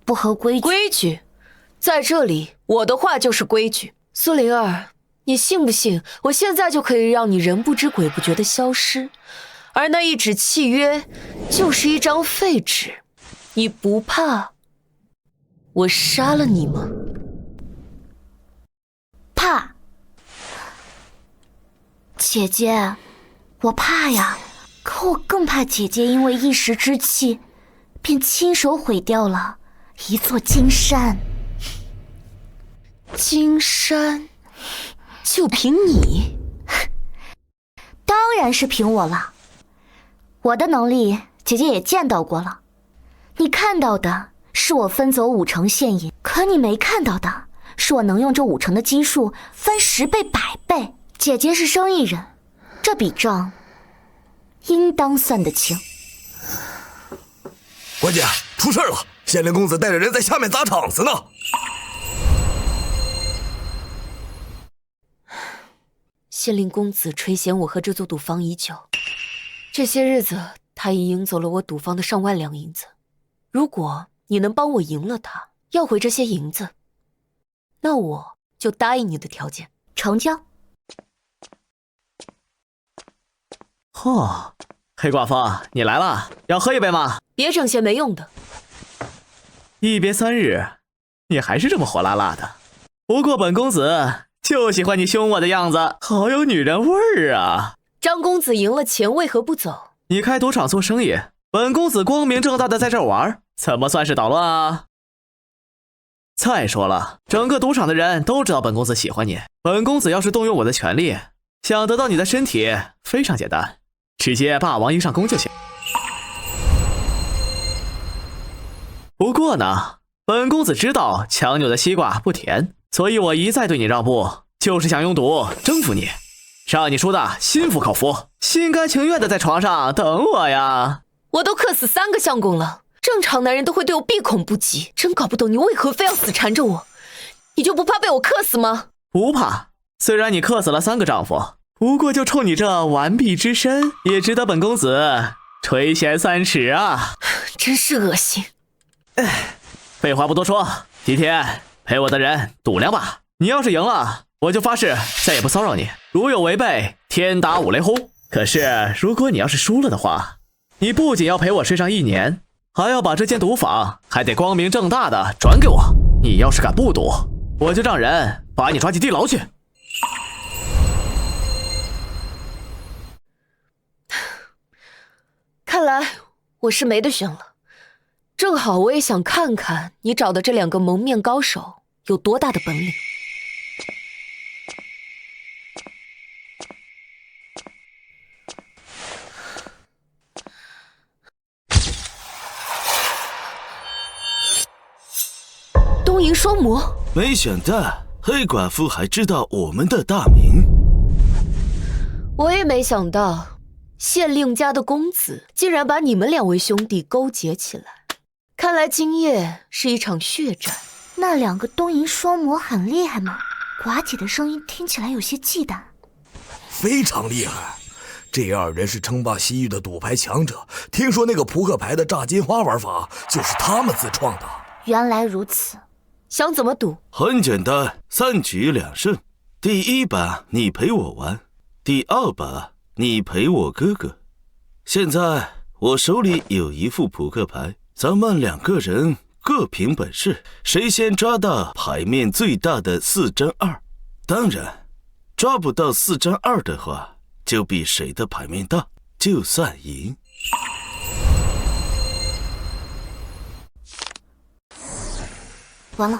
S2: 不合规矩。
S7: 规矩，在这里我的话就是规矩。苏灵儿，你信不信我现在就可以让你人不知鬼不觉的消失，而那一纸契约就是一张废纸，你不怕我杀了你吗？
S2: 怕。姐姐，我怕呀，可我更怕姐姐因为一时之气，便亲手毁掉了一座金山。
S7: 金山，就凭你？
S2: 当然是凭我了。我的能力，姐姐也见到过了。你看到的是我分走5成现银，可你没看到的是我能用这5成的基数翻10倍、100倍。姐姐是生意人，这笔账应当算得清。
S5: 官姐，出事了！县令公子带着人在下面砸场子呢。
S7: 县令公子垂涎我和这座赌坊已久，这些日子他已赢走了我赌坊的上万两银子。如果你能帮我赢了他，要回这些银子，那我就答应你的条件。
S2: 成交。
S6: 哦，黑寡妇，你来了，要喝一杯吗？
S7: 别整些没用的。
S6: 一别3日，你还是这么火辣辣的。不过本公子就喜欢你凶我的样子，好有女人味儿啊。
S7: 张公子赢了钱，为何不走？
S6: 你开赌场做生意，本公子光明正大的在这儿玩，怎么算是捣乱啊？再说了，整个赌场的人都知道本公子喜欢你，本公子要是动用我的权力，想得到你的身体，非常简单，直接霸王硬上弓就行。不过呢，本公子知道强扭的西瓜不甜，所以我一再对你让步，就是想用赌征服你，让你输的心服口服，心甘情愿的在床上等我呀。
S7: 我都克死3个相公了，正常男人都会对我避恐不及，真搞不懂你为何非要死缠着我。你就不怕被我克死吗？
S6: 不怕，虽然你克死了3个丈夫，不过就冲你这完璧之身，也值得本公子垂涎3尺啊。
S7: 真是恶心。
S6: 废话不多说，今天陪我的人赌2把，你要是赢了，我就发誓再也不骚扰你，如有违背，天打5雷轰。可是如果你要是输了的话，你不仅要陪我睡上1年，还要把这间赌坊还得光明正大的转给我。你要是敢不赌，我就让人把你抓进地牢去。
S7: 看来我是没得选了。正好我也想看看你找的这2个蒙面高手有多大的本领。东瀛双魔，
S8: 没想到黑寡妇还知道我们的大名。
S7: 我也没想到县令家的公子竟然把你们2位兄弟勾结起来。看来今夜是一场血战。
S2: 那2个东瀛双魔很厉害吗？寡姐的声音听起来有些忌惮。
S5: 非常厉害，这2人是称霸西域的赌牌强者。听说那个扑克牌的炸金花玩法就是他们自创的。
S2: 原来如此。
S7: 想怎么赌？
S8: 很简单，3局2胜。第1把你陪我玩，第2把你陪我哥哥。现在我手里有一副扑克牌，咱们2个人各凭本事，谁先抓到牌面最大的4张2。当然，抓不到4张2的话，就比谁的牌面大，就算赢。
S2: 完了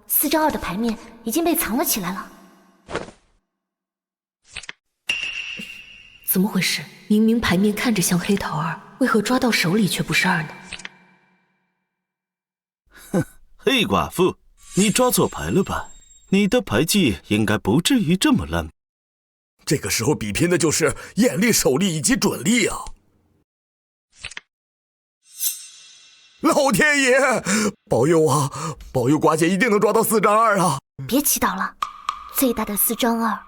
S2: ，4张2的牌面已经被藏了起来了。
S7: 怎么回事？明明牌面看着像黑桃2，为何抓到手里却不是2呢？
S8: 哼，黑寡妇，你抓错牌了吧？你的牌技应该不至于这么烂。
S5: 这个时候比拼的就是眼力、手力以及准力啊！老天爷，保佑啊！保佑寡姐一定能抓到4张2啊！
S2: 别祈祷了，最大的4张2，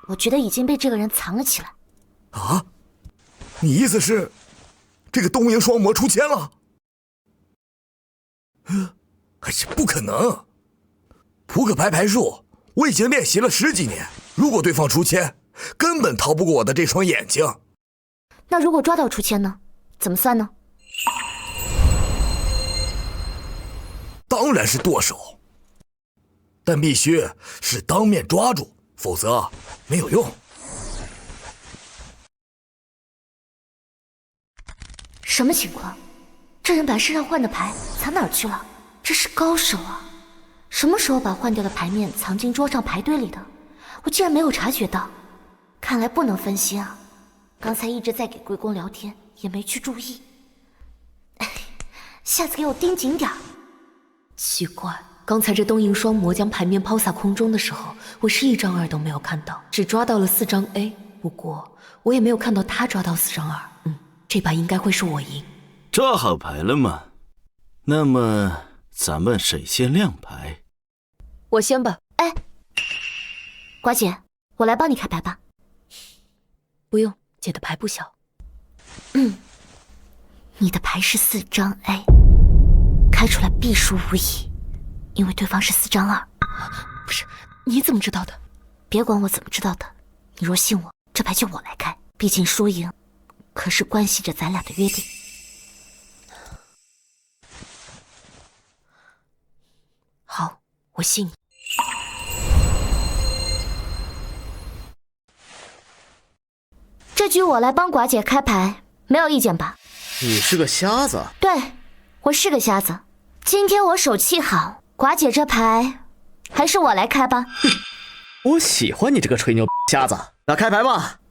S2: 我觉得已经被这个人藏了起来。
S5: 啊？你意思是，这个东瀛双魔出千了？哎呀，不可能！扑克牌牌术我已经练习了10几年，如果对方出千，根本逃不过我的这双眼睛。
S2: 那如果抓到出千呢？怎么算呢？
S5: 当然是剁手，但必须是当面抓住，否则没有用。
S2: 什么情况？这人把身上换的牌藏哪儿去了？这是高手啊！什么时候把换掉的牌面藏进桌上牌堆里的？我竟然没有察觉到。看来不能分心啊！刚才一直在给龟公聊天，也没去注意。下次给我盯紧点儿。
S7: 奇怪，刚才这东瀛双魔将牌面抛洒空中的时候，我是1张2都没有看到，只抓到了4张 A。不过我也没有看到他抓到4张2。这把应该会是我赢。
S8: 抓好牌了吗？那么咱们谁先亮牌？
S7: 我先吧。
S2: 哎，寡姐，我来帮你开牌吧。
S7: 不用，姐的牌不小。
S2: 你的牌是4张 A， 开出来必输无疑，因为对方是4张2。
S7: 不是，你怎么知道的？
S2: 别管我怎么知道的，你若信我，这牌就我来开。毕竟输赢可是关系着咱俩的约定。
S7: 好，我信你。
S2: 这局我来帮寡姐开牌，没有意见吧？
S6: 你是个瞎子？
S2: 对，我是个瞎子。今天我手气好，寡姐这牌还是我来开吧。
S6: 我喜欢你这个吹牛瞎子。那开牌吧。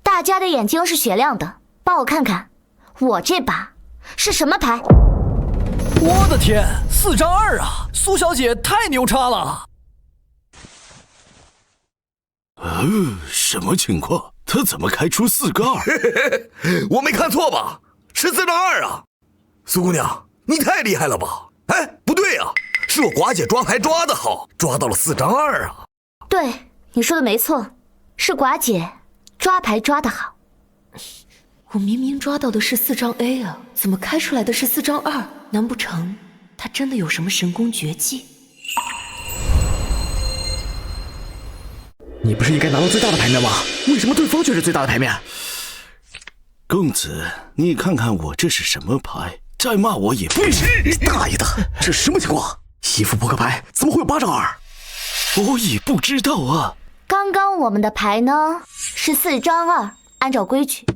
S2: 大家的眼睛是雪亮的，帮我看看，我这把是什么牌？
S4: 我的天，4张2啊！苏小姐太牛叉了。
S8: 什么情况？他怎么开出4个2？
S5: 我没看错吧？是4张2啊！苏姑娘，你太厉害了吧？哎，不对啊，是我寡姐抓牌抓得好，抓到了4张2啊！
S2: 对，你说的没错，是寡姐抓牌抓得好。
S7: 我明明抓到的是4张 A 啊，怎么开出来的是4张2？难不成他真的有什么神功绝技？
S6: 你不是应该拿到最大的牌面吗？为什么对方却是最大的牌面？
S8: 公子，你看看我这是什么牌？再骂我也不是。
S6: 你大爷的，这是什么情况？一副扑克牌怎么会有8张2？
S8: 我也不知道啊。
S2: 刚刚我们的牌呢是4张2，按照规矩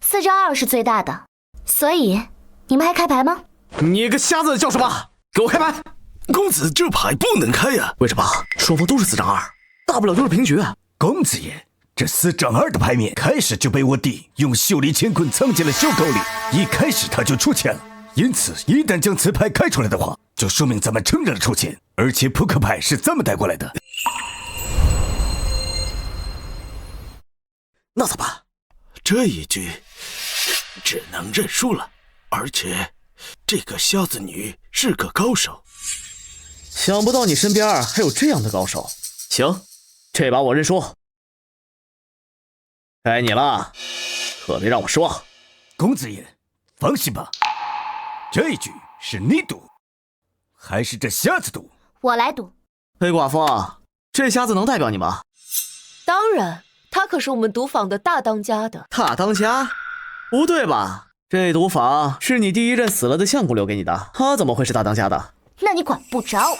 S2: ，4张2是最大的，所以你们还开牌吗？
S6: 你个瞎子叫什么？给我开牌！
S8: 公子，这牌不能开呀。
S6: 为什么？双方都是4张2，大不了就是平局。
S1: 公子爷，这4张2的牌面开始就被我弟用修理乾坤藏进了袖口里，一开始他就出钱了。因此，一旦将此牌开出来的话，就说明咱们承认了出钱，而且扑克牌是咱们带过来的。
S6: 那咋办？
S8: 这一局只能认输了，而且这个瞎子女是个高手。
S6: 想不到你身边还有这样的高手。行，这把我认输。该你了，可别让我失望。
S1: 公子爷，放心吧，这一局是你赌，还是这瞎子赌？
S2: 我来赌。
S6: 黑寡妇，这瞎子能代表你吗？
S7: 当然，他可是我们赌坊的大当家的。
S6: 大当家？不对吧？这赌坊是你第一任死了的相公留给你的，他怎么会是大当家的？
S2: 那你管不着。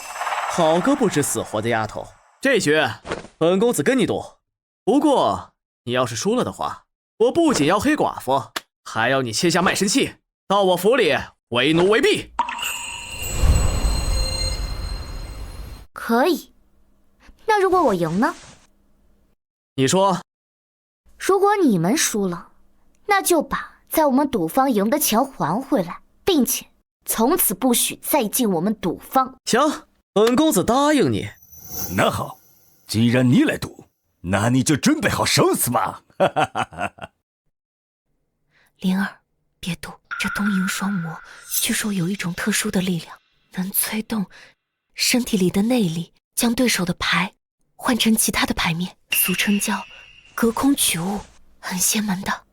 S6: 好个不知死活的丫头！这局本公子跟你赌，不过你要是输了的话，我不仅要黑寡妇，还要你签下卖身契，到我府里为奴为婢。
S2: 可以。那如果我赢呢？
S6: 你说，
S2: 如果你们输了，那就把在我们赌坊赢的钱还回来，并且从此不许再进我们赌坊。
S6: 行，本公子答应你。
S1: 那好，既然你来赌，那你就准备好生死吧。
S7: 灵儿，别赌，这东瀛双魔据说有一种特殊的力量，能催动身体里的内力，将对手的牌换成其他的牌面，俗称叫隔空取物，很邪门的。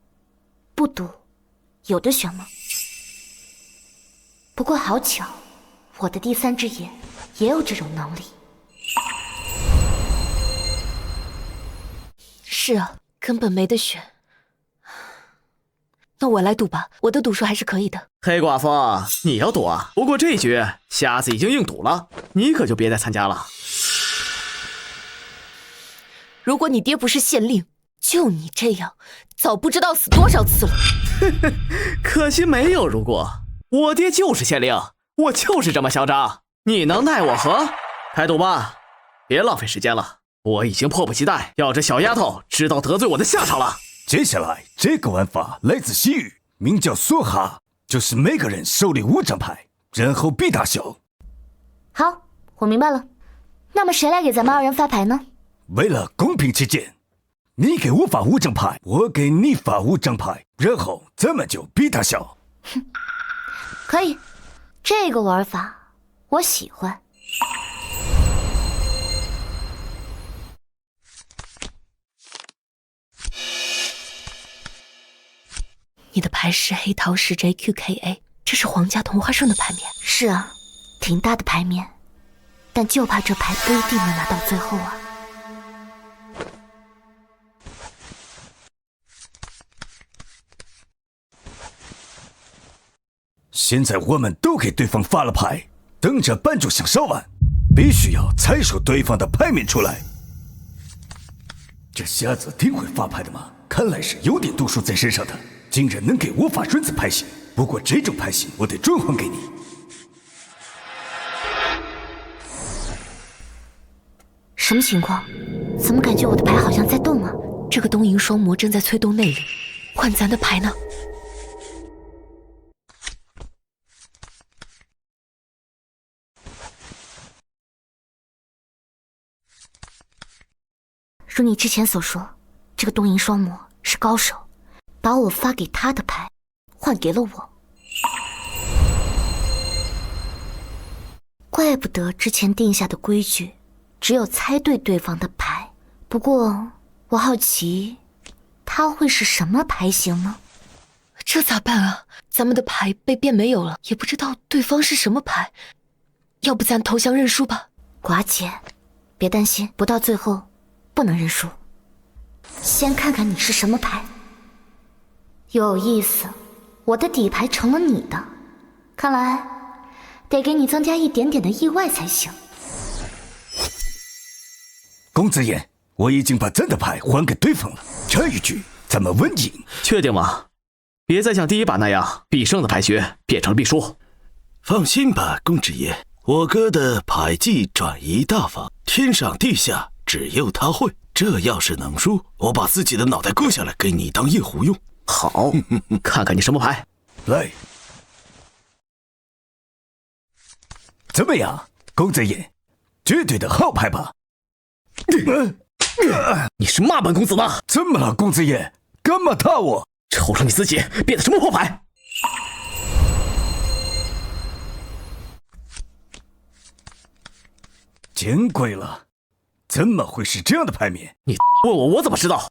S2: 不赌，有的选吗？不过好巧，我的第三只眼也有这种能力。
S7: 是啊，根本没得选。那我来赌吧，我的赌术还是可以的。
S6: 黑寡妇，你要赌啊？不过这局瞎子已经硬赌了，你可就别再参加了。
S7: 如果你爹不是县令，就你这样，早不知道死多少次了。
S6: 可惜没有如果，我爹就是县令，我就是这么嚣张，你能奈我何？开赌吧，别浪费时间了，我已经迫不及待要这小丫头知道得罪我的下场了。
S1: 接下来这个玩法来自西域，名叫梭哈，就是每个人手里5张牌，然后比大小。
S2: 好，我明白了。那么谁来给咱们2人发牌呢？
S1: 为了公平起见，你给我发5张牌，我给你发5张牌，然后咱们就比大小。
S2: 可以，这个玩法我喜欢。
S7: 你的牌是黑桃10 JQKA， 这是皇家同花顺的牌面。
S2: 是啊，挺大的牌面，但就怕这牌不一定能拿到最后啊。
S1: 现在我们都给对方发了牌，等着扳住响烧完，必须要猜出对方的牌面出来。这瞎子挺会发牌的嘛，看来是有点读书在身上的，竟然能给我发顺子牌型。不过这种牌型我得转换给你。
S2: 什么情况？怎么感觉我的牌好像在动啊？
S7: 这个东瀛双魔正在催动内力，换咱的牌呢？
S2: 如你之前所说，这个东瀛双魔是高手，把我发给他的牌换给了我。怪不得之前定下的规矩只有猜对对方的牌。不过我好奇他会是什么牌型呢？
S7: 这咋办啊？咱们的牌被变没有了，也不知道对方是什么牌。要不咱投降认输吧？
S2: 寡姐，别担心，不到最后不能认输。先看看你是什么牌。有意思，我的底牌成了你的，看来得给你增加一点点的意外才行。
S1: 公子爷，我已经把咱的牌还给对方了，这一局咱们稳赢。
S6: 确定吗？别再像第一把那样，必胜的牌局变成了必输。
S8: 放心吧，公子爷，我哥的牌技转移大法，天上地下只有他会。这要是能输，我把自己的脑袋割下来给你当夜壶用。
S6: 好，看看你什么牌。
S1: 来，怎么样，公子爷？绝对的好牌吧？
S6: 你是嘛本公子呢？
S1: 怎么了，公子爷？干嘛打我？
S6: 瞅瞅你自己变的什么破牌！
S1: 见鬼了！怎么会是这样的牌面？
S6: 你问我，我怎么知道？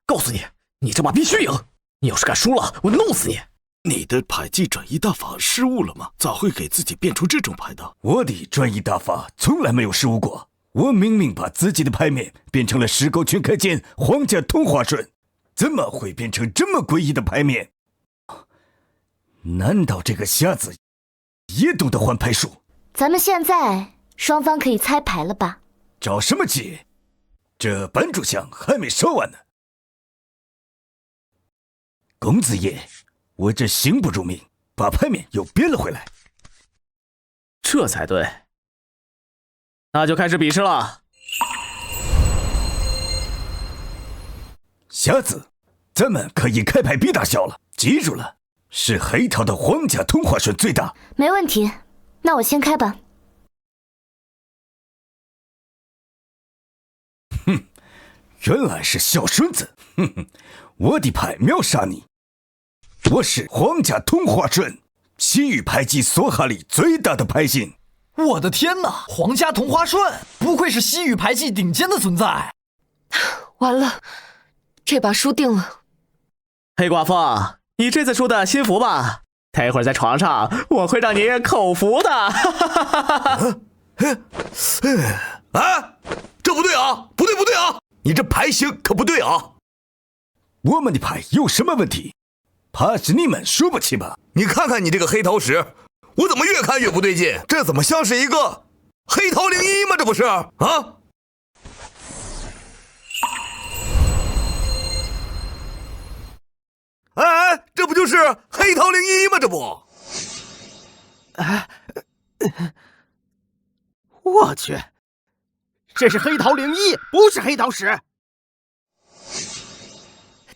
S6: 告诉你，你这把必须赢！你要是敢输了，我弄死你！
S8: 你的牌技转移大法失误了吗？咋会给自己变出这种牌的？
S1: 我的转移大法从来没有失误过。我明明把自己的牌面变成了石沟全开剑皇家同花顺，怎么会变成这么诡异的牌面？难道这个瞎子也懂得换牌术？
S2: 咱们现在双方可以猜牌了吧？
S1: 着什么急？这扳主香还没烧完呢。公子爷，我这刑不如命，把牌面又变了回来。
S6: 这才对。那就开始比试了。
S1: 瞎子，咱们可以开牌比大小了，记住了，是黑桃的皇家同花顺最大。
S2: 没问题，那我先开吧。
S1: 哼，原来是小顺子。哼哼，我的牌秒杀你。我是皇家同花顺，西域牌技梭哈里最大的牌型。
S4: 我的天哪！皇家同花顺，不愧是西域牌技顶尖的存在。
S7: 完了，这把输定了。
S6: 黑寡妇，你这次输的心服吧？待会儿在床上，我会让你口服的。
S5: 啊，这不对啊！不对啊！你这牌型可不对啊！
S1: 我们的牌有什么问题？怕是你们输不起吧？
S5: 你看看你这个黑桃10，我怎么越看越不对劲？这怎么像是一个黑桃01吗？这不是啊？哎，这不就是黑桃01吗？这不，
S3: 我去，这是黑桃01，不是黑桃10。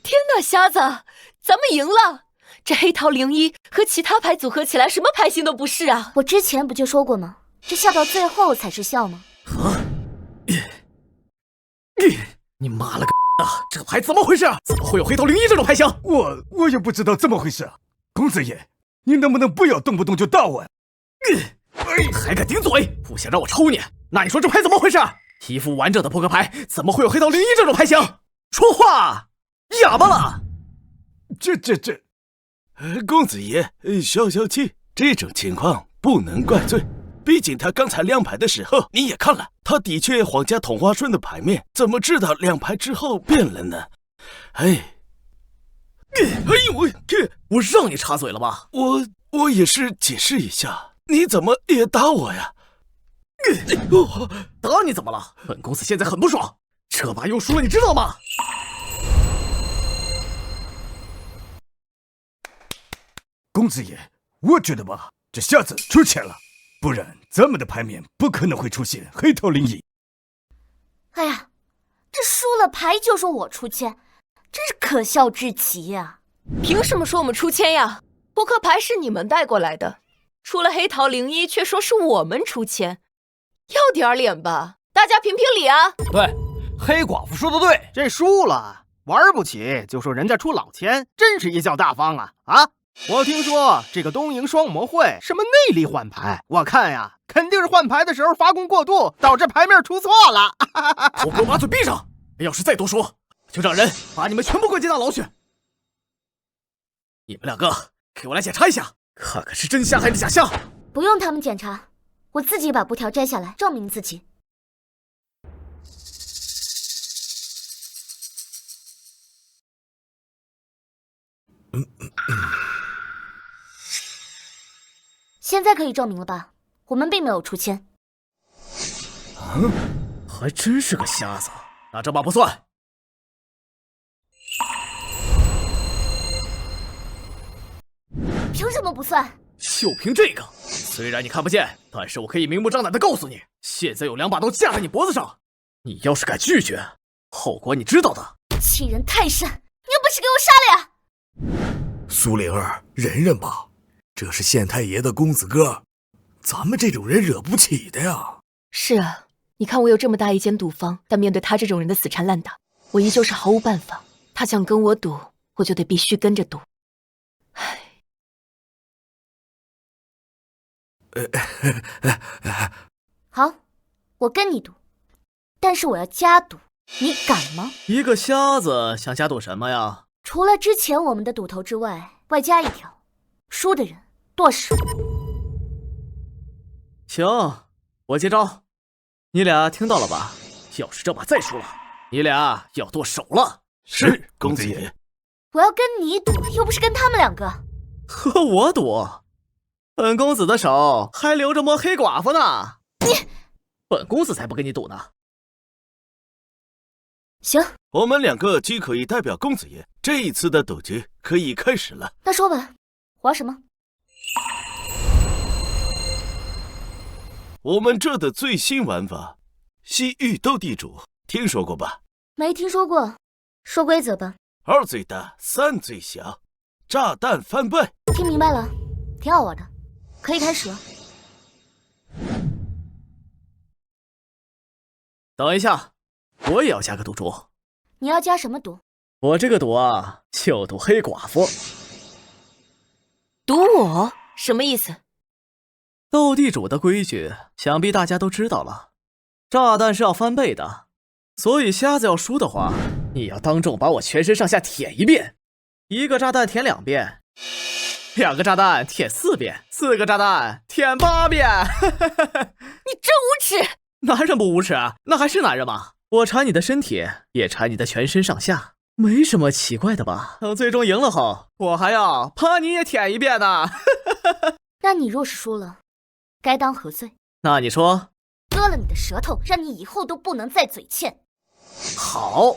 S7: 天哪，瞎子，咱们赢了！这黑桃01和其他牌组合起来，什么牌型都不是啊！
S2: 我之前不就说过吗？这笑到最后才是笑吗？
S4: 你妈了个啊！这牌怎么回事？怎么会有黑桃01这种牌型？
S9: 我也不知道怎么回事。公子爷，你能不能不要动不动就打我？
S4: 还敢顶嘴！不想让我抽你？那你说这牌怎么回事？一副完整的扑克牌，怎么会有黑桃01这种牌型？说话，哑巴了！
S8: 公子爷，消消气，这种情况不能怪罪。毕竟他刚才亮牌的时候你也看了，他的确皇家同花顺的牌面，怎么知道亮牌之后变了呢？
S4: 我让你插嘴了吧？
S8: 我也是解释一下，你怎么也打我呀？
S4: 打你怎么了？本公子现在很不爽，这把又输了，你知道吗？
S9: 公子爷，我觉得吧，这瞎子出钱了，不然咱们的牌面不可能会出现黑桃01。
S2: 哎呀，这输了牌就说我出千，真是可笑至极呀！
S7: 凭什么说我们出千呀？扑克牌是你们带过来的，出了黑桃01却说是我们出千，要点脸吧？大家评评理啊！
S4: 对，黑寡妇说的对，
S3: 这输了玩不起就说人家出老千，真是贻笑大方啊！我听说这个东瀛双魔会什么内力换牌，我看呀，肯定是换牌的时候发功过度，导致牌面出错了。
S4: 都给我把嘴闭上！要是再多说，就让人把你们全部关进大牢去。你们两个给我来检查一下，看看是真相还是假象。
S2: 不用他们检查，我自己把布条摘下来证明自己。现在可以证明了吧？我们并没有出千。
S4: 还真是个瞎子，那这把不算。
S2: 凭什么不算？
S4: 就凭这个，虽然你看不见，但是我可以明目张胆的告诉你，现在有2把刀架在你脖子上，你要是敢拒绝，后果你知道的。
S2: 欺人太甚！你有本事给我杀了呀！
S5: 苏灵儿，忍忍吧，这是县太爷的公子哥，咱们这种人惹不起的呀。
S7: 是啊，你看我有这么大一间赌坊，但面对他这种人的死缠烂打，我依旧是毫无办法。他想跟我赌，我就得必须跟着赌。唉。
S2: 好，我跟你赌，但是我要加赌，你敢吗？
S4: 一个瞎子想加赌什么呀？
S2: 除了之前我们的赌头之外，外加一条，输的人剁手。
S4: 行，我接招。你俩听到了吧？要是这把再输了，你俩要剁手了。
S8: 是，公子爷。
S2: 我要跟你赌，又不是跟他们2个。
S4: 和我赌？本公子的手还留着摸黑寡妇呢。
S2: 你，
S4: 本公子才不跟你赌呢。
S2: 行，
S8: 我们2个既可以代表公子爷，这一次的赌局可以开始了。
S2: 那说吧，玩什么？
S8: 我们这的最新玩法，西域斗地主，听说过吧？
S2: 没听说过，说规则吧。
S8: 2最大，3最小，炸弹翻倍。
S2: 听明白了，挺好玩的，可以开始了。
S4: 等一下，我也要加个赌注。
S2: 你要加什么赌？
S4: 我这个赌啊，就赌黑寡妇。
S7: 赌我？什么意思？
S4: 斗地主的规矩，想必大家都知道了。炸弹是要翻倍的，所以瞎子要输的话，你要当众把我全身上下舔1遍，1个炸弹舔2遍，2个炸弹舔4遍，4个炸弹舔8遍。
S7: 你真无耻！
S4: 男人不无耻，那还是男人吗？我馋你的身体，也馋你的全身上下，没什么奇怪的吧？等最终赢了后，我还要把你也舔1遍呢。
S2: 那你若是输了，该当何罪？
S4: 那你说？
S2: 割了你的舌头，让你以后都不能再嘴欠。
S4: 好，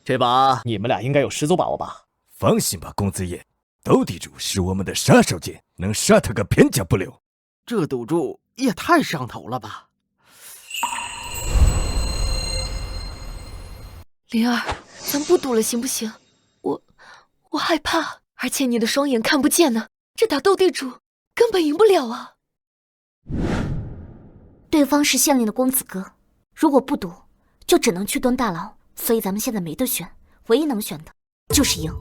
S4: 这把你们俩应该有10足把握吧？
S9: 放心吧，公子爷，斗地主是我们的杀手锏，能杀他个片甲不留。
S3: 这赌注也太上头了吧！
S7: 灵儿，咱不赌了行不行？我害怕，而且你的双眼看不见呢，这打斗地主根本赢不了啊！
S2: 对方是县令的公子哥，如果不赌，就只能去蹲大牢。所以咱们现在没得选，唯一能选的就是赢。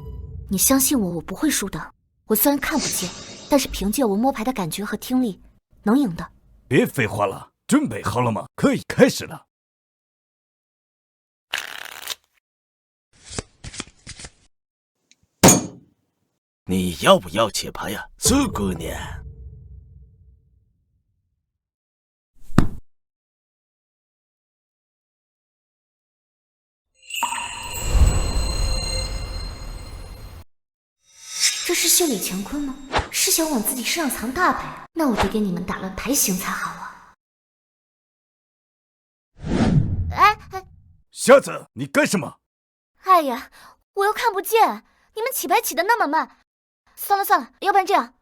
S2: 你相信我，我不会输的。我虽然看不见，但是凭借我摸牌的感觉和听力，能赢的。
S9: 别废话了，准备好了吗？可以开始了。
S8: 你要不要切牌呀，苏姑娘？
S2: 这是秀里乾坤吗？是想往自己身上藏大牌啊？那我得给你们打乱牌型才好啊！哎，
S9: 瞎子，你干什么？
S2: 哎呀，我又看不见，你们起牌起得那么慢。算了，要不然这样，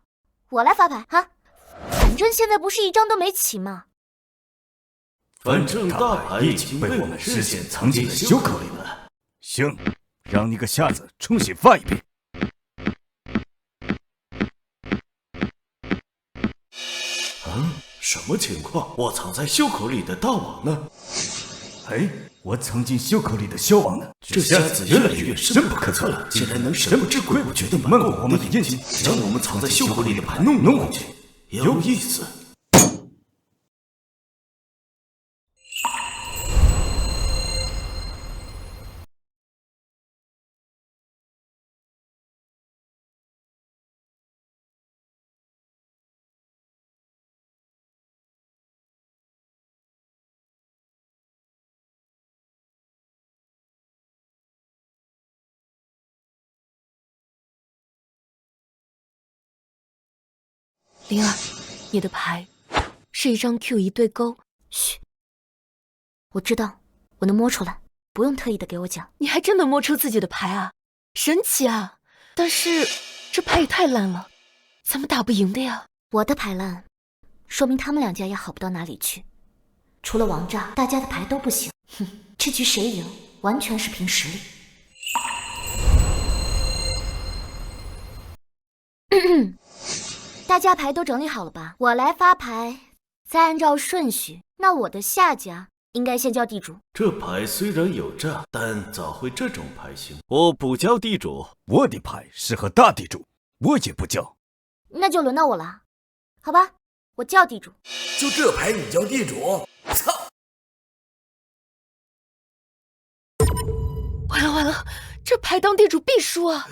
S2: 我来发牌啊！反正现在不是一张都没起吗？
S8: 反正大牌已经被我们事先藏进了袖口里了。
S9: 行，让你个瞎子重新发一遍。
S8: 什么情况？我藏在袖口里的大王呢？
S9: 哎，我藏进袖口里的小王呢？
S8: 这瞎子越来越深不可测了，竟然能神不知鬼不觉地瞒过我们的眼睛，将我们藏在袖口里的牌弄回去，有意思。
S7: 灵儿，你的牌是一张 Q 一对勾。
S2: 嘘，我知道，我能摸出来，不用特意的给我讲。
S7: 你还真能摸出自己的牌啊，神奇啊！但是这牌也太烂了，咱们打不赢的呀。
S2: 我的牌烂，说明他们两家也好不到哪里去。除了王炸，大家的牌都不行。哼，这局谁赢，完全是凭实力。大家牌都整理好了吧？我来发牌，再按照顺序。那我的下家应该先叫地主。
S8: 这牌虽然有诈，但咋会这种牌型？我不叫地主。
S9: 我的牌适合大地主，我也不叫。
S2: 那就轮到我了，好吧？我叫地主。
S5: 就这牌你叫地主？操！
S7: 完了，这牌当地主必输啊！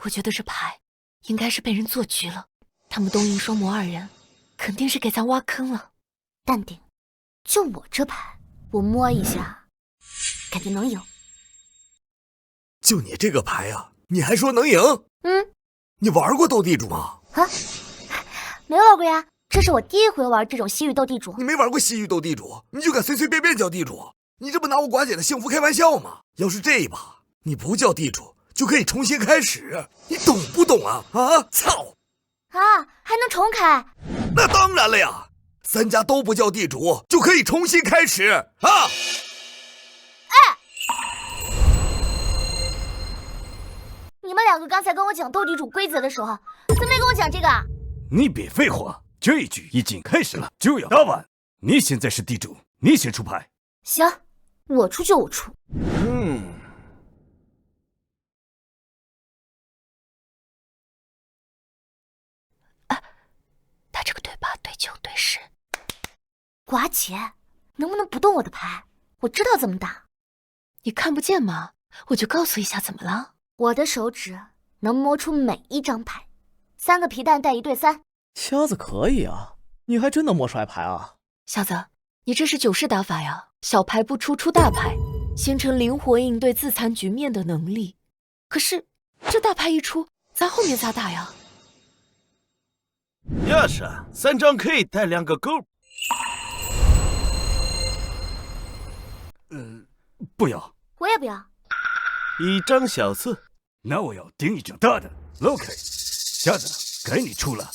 S7: 我觉得这牌应该是被人做局了，他们东瀛双魔二人肯定是给咱挖坑了。
S2: 淡定，就我这牌，我摸一下，感觉能赢。
S5: 就你这个牌啊，你还说能赢？你玩过斗地主吗？
S2: 啊，没玩过呀，这是我第一回玩这种西域斗地主。
S5: 你没玩过西域斗地主，你就敢随随便便叫地主？你这不拿我寡姐的幸福开玩笑吗？要是这一把你不叫地主，就可以重新开始，你懂不懂啊？啊！操！
S2: 啊，还能重开？
S5: 那当然了呀，三家都不叫地主，就可以重新开始啊！
S2: 你们两个刚才跟我讲斗地主规则的时候，怎么没跟我讲这个啊？
S9: 你别废话，这一局已经开始了，就要打完。你现在是地主，你先出牌。
S2: 行，我出就我出。
S7: 他这个对8对9对10。
S2: 寡姐，能不能不动我的牌？我知道怎么打。
S7: 你看不见吗？我就告诉一下怎么了。
S2: 我的手指能摸出每一张牌，3个皮蛋带1对3。
S6: 瞎子可以啊，你还真能摸出来牌啊！
S7: 小子，你这是9式打法呀，小牌不出出大牌，形成灵活应对自残局面的能力。可是这大牌一出，咱后面咋打呀？
S8: 呀是，3张 K 带2个勾。
S9: 不要。
S2: 我也不要。
S8: 1张小四。
S9: 那我要盯一张大的。老 K， 瞎子，该你出了。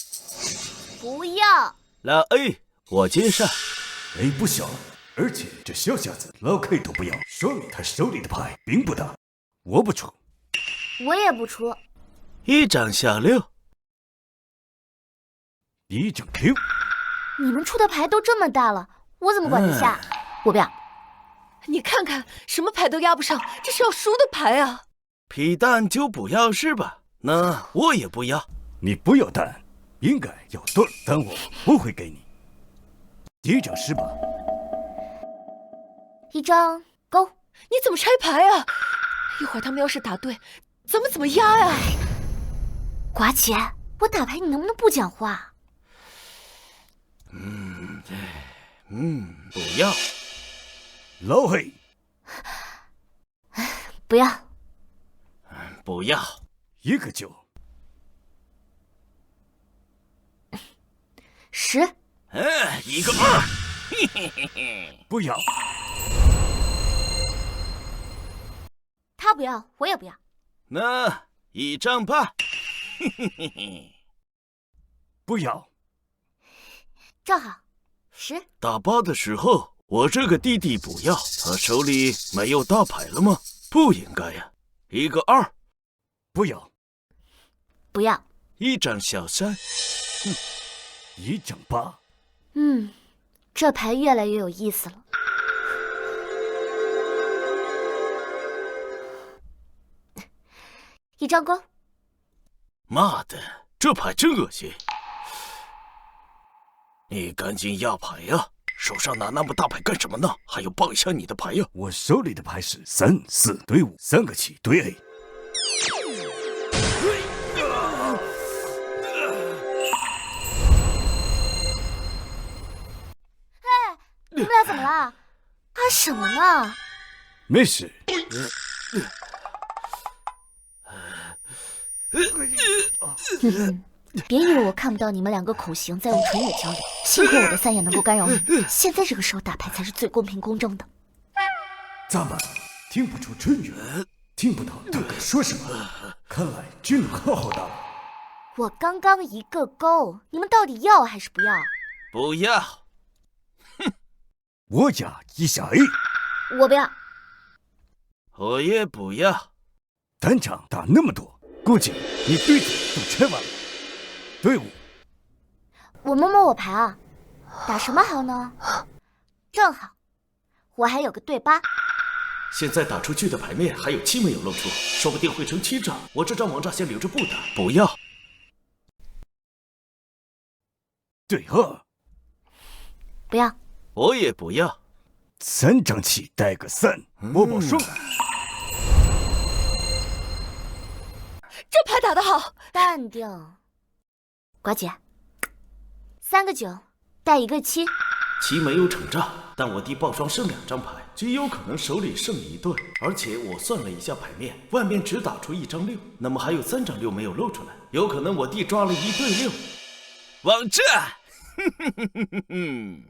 S2: 不要。
S8: 老 A， 我接上。
S9: A 不小，而且这小瞎子老 K 都不要，说明他手里的牌并不大。我不出。
S2: 我也不出。
S8: 一张小六。
S9: 一张 Q。
S2: 你们出的牌都这么大了，我怎么管得下？我不要。
S7: 你看看，什么牌都压不上，这是要输的牌啊！
S8: 皮蛋就不要是吧？那我也不要。
S9: 你不要蛋，应该要盾，但我不会给你。一张18。
S2: 一张勾。
S7: 你怎么拆牌啊？一会儿他们要是打对，咱们怎么压呀？
S2: 寡姐，我打牌你能不能不讲话？
S8: 不要。
S9: 老黑。
S2: 不要。
S8: 不要。
S9: 一个9。
S2: 10。
S8: 一个2。
S9: 不要。
S2: 他不要，我也不要。
S8: 那一张8。
S9: 不要。
S2: 正好10。
S8: 打8的时候，我这个弟弟不要，他手里没有大牌了吗？不应该呀。一个2。
S9: 不要。
S2: 不要。
S8: 一张小3。
S9: 一张8。
S2: 这牌越来越有意思了。一张勾。
S8: 妈的，这牌真恶心！你赶紧压牌呀！手上拿那么大牌干什么呢？还要报一下你的牌呀！
S9: 我手里的牌是3、4对5，3个7对 A。
S2: 你们俩怎么了？啊什么呢？
S9: 没事。
S2: 别以为我看不到你们两个口型在用唇语交流，幸亏我的3眼能够干扰你。现在这个时候打牌才是最公平公正的。
S9: 咋办？听不出唇语，听不到他该说什么。看来只能好好打了。
S2: 我刚刚一个勾，你们到底要还是不要？
S8: 不要。
S9: 我压一下 A。
S2: 我不要。
S8: 我也不要。
S9: 单场打那么多，估计你对子都拆完了。对5。
S2: 我摸摸我牌啊，打什么好呢？正好，我还有个对8。
S6: 现在打出去的牌面还有7没有露出，说不定会成7张。我这张王炸先留着不打。
S8: 不要。
S9: 对2。
S2: 不要。
S8: 我也不要。
S9: 3张7带个3，我保胜了。
S7: 这牌打得好，
S2: 淡定。寡姐，3个9带一个7。
S6: 7没有惩诈，但我弟爆双剩2张牌，极有可能手里剩1对。而且我算了一下牌面，外面只打出1张6，那么还有3张6没有露出来，有可能我弟抓了1对6。
S8: 王炸！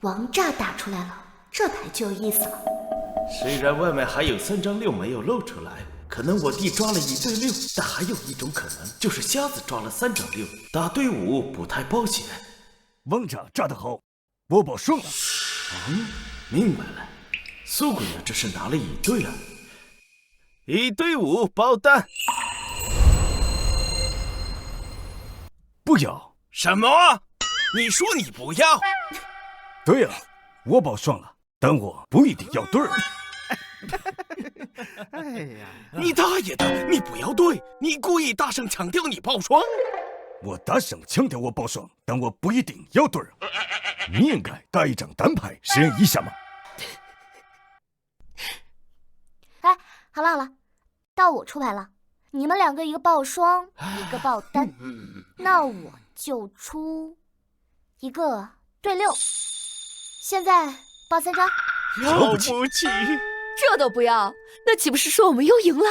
S2: 王炸打出来了，这牌就有意思了。
S6: 虽然外面还有3张6没有露出来，可能我弟抓了1对6，但还有一种可能，就是瞎子抓了3张6，打对5不太保险。
S9: 王炸炸得好，我保胜了。
S6: 明白了，苏姑娘这是拿了1对啊。
S8: 1对5爆蛋。
S9: 不要。
S8: 什么？你说你不要？
S9: 对呀，我保双了，但我不一定要对儿。
S3: 哎呀，
S8: 你大爷的！你不要对，你故意大声强调你爆双。
S9: 我大声强调我保双，但我不一定要对儿。你应该打一张单牌实验一下吗？
S2: 哎，好了好了，到我出牌了。你们2个一个爆双，一个爆单，那我就出一个对6。现在爆3张。
S8: 了不起！
S7: 这都不要，那岂不是说我们又赢了？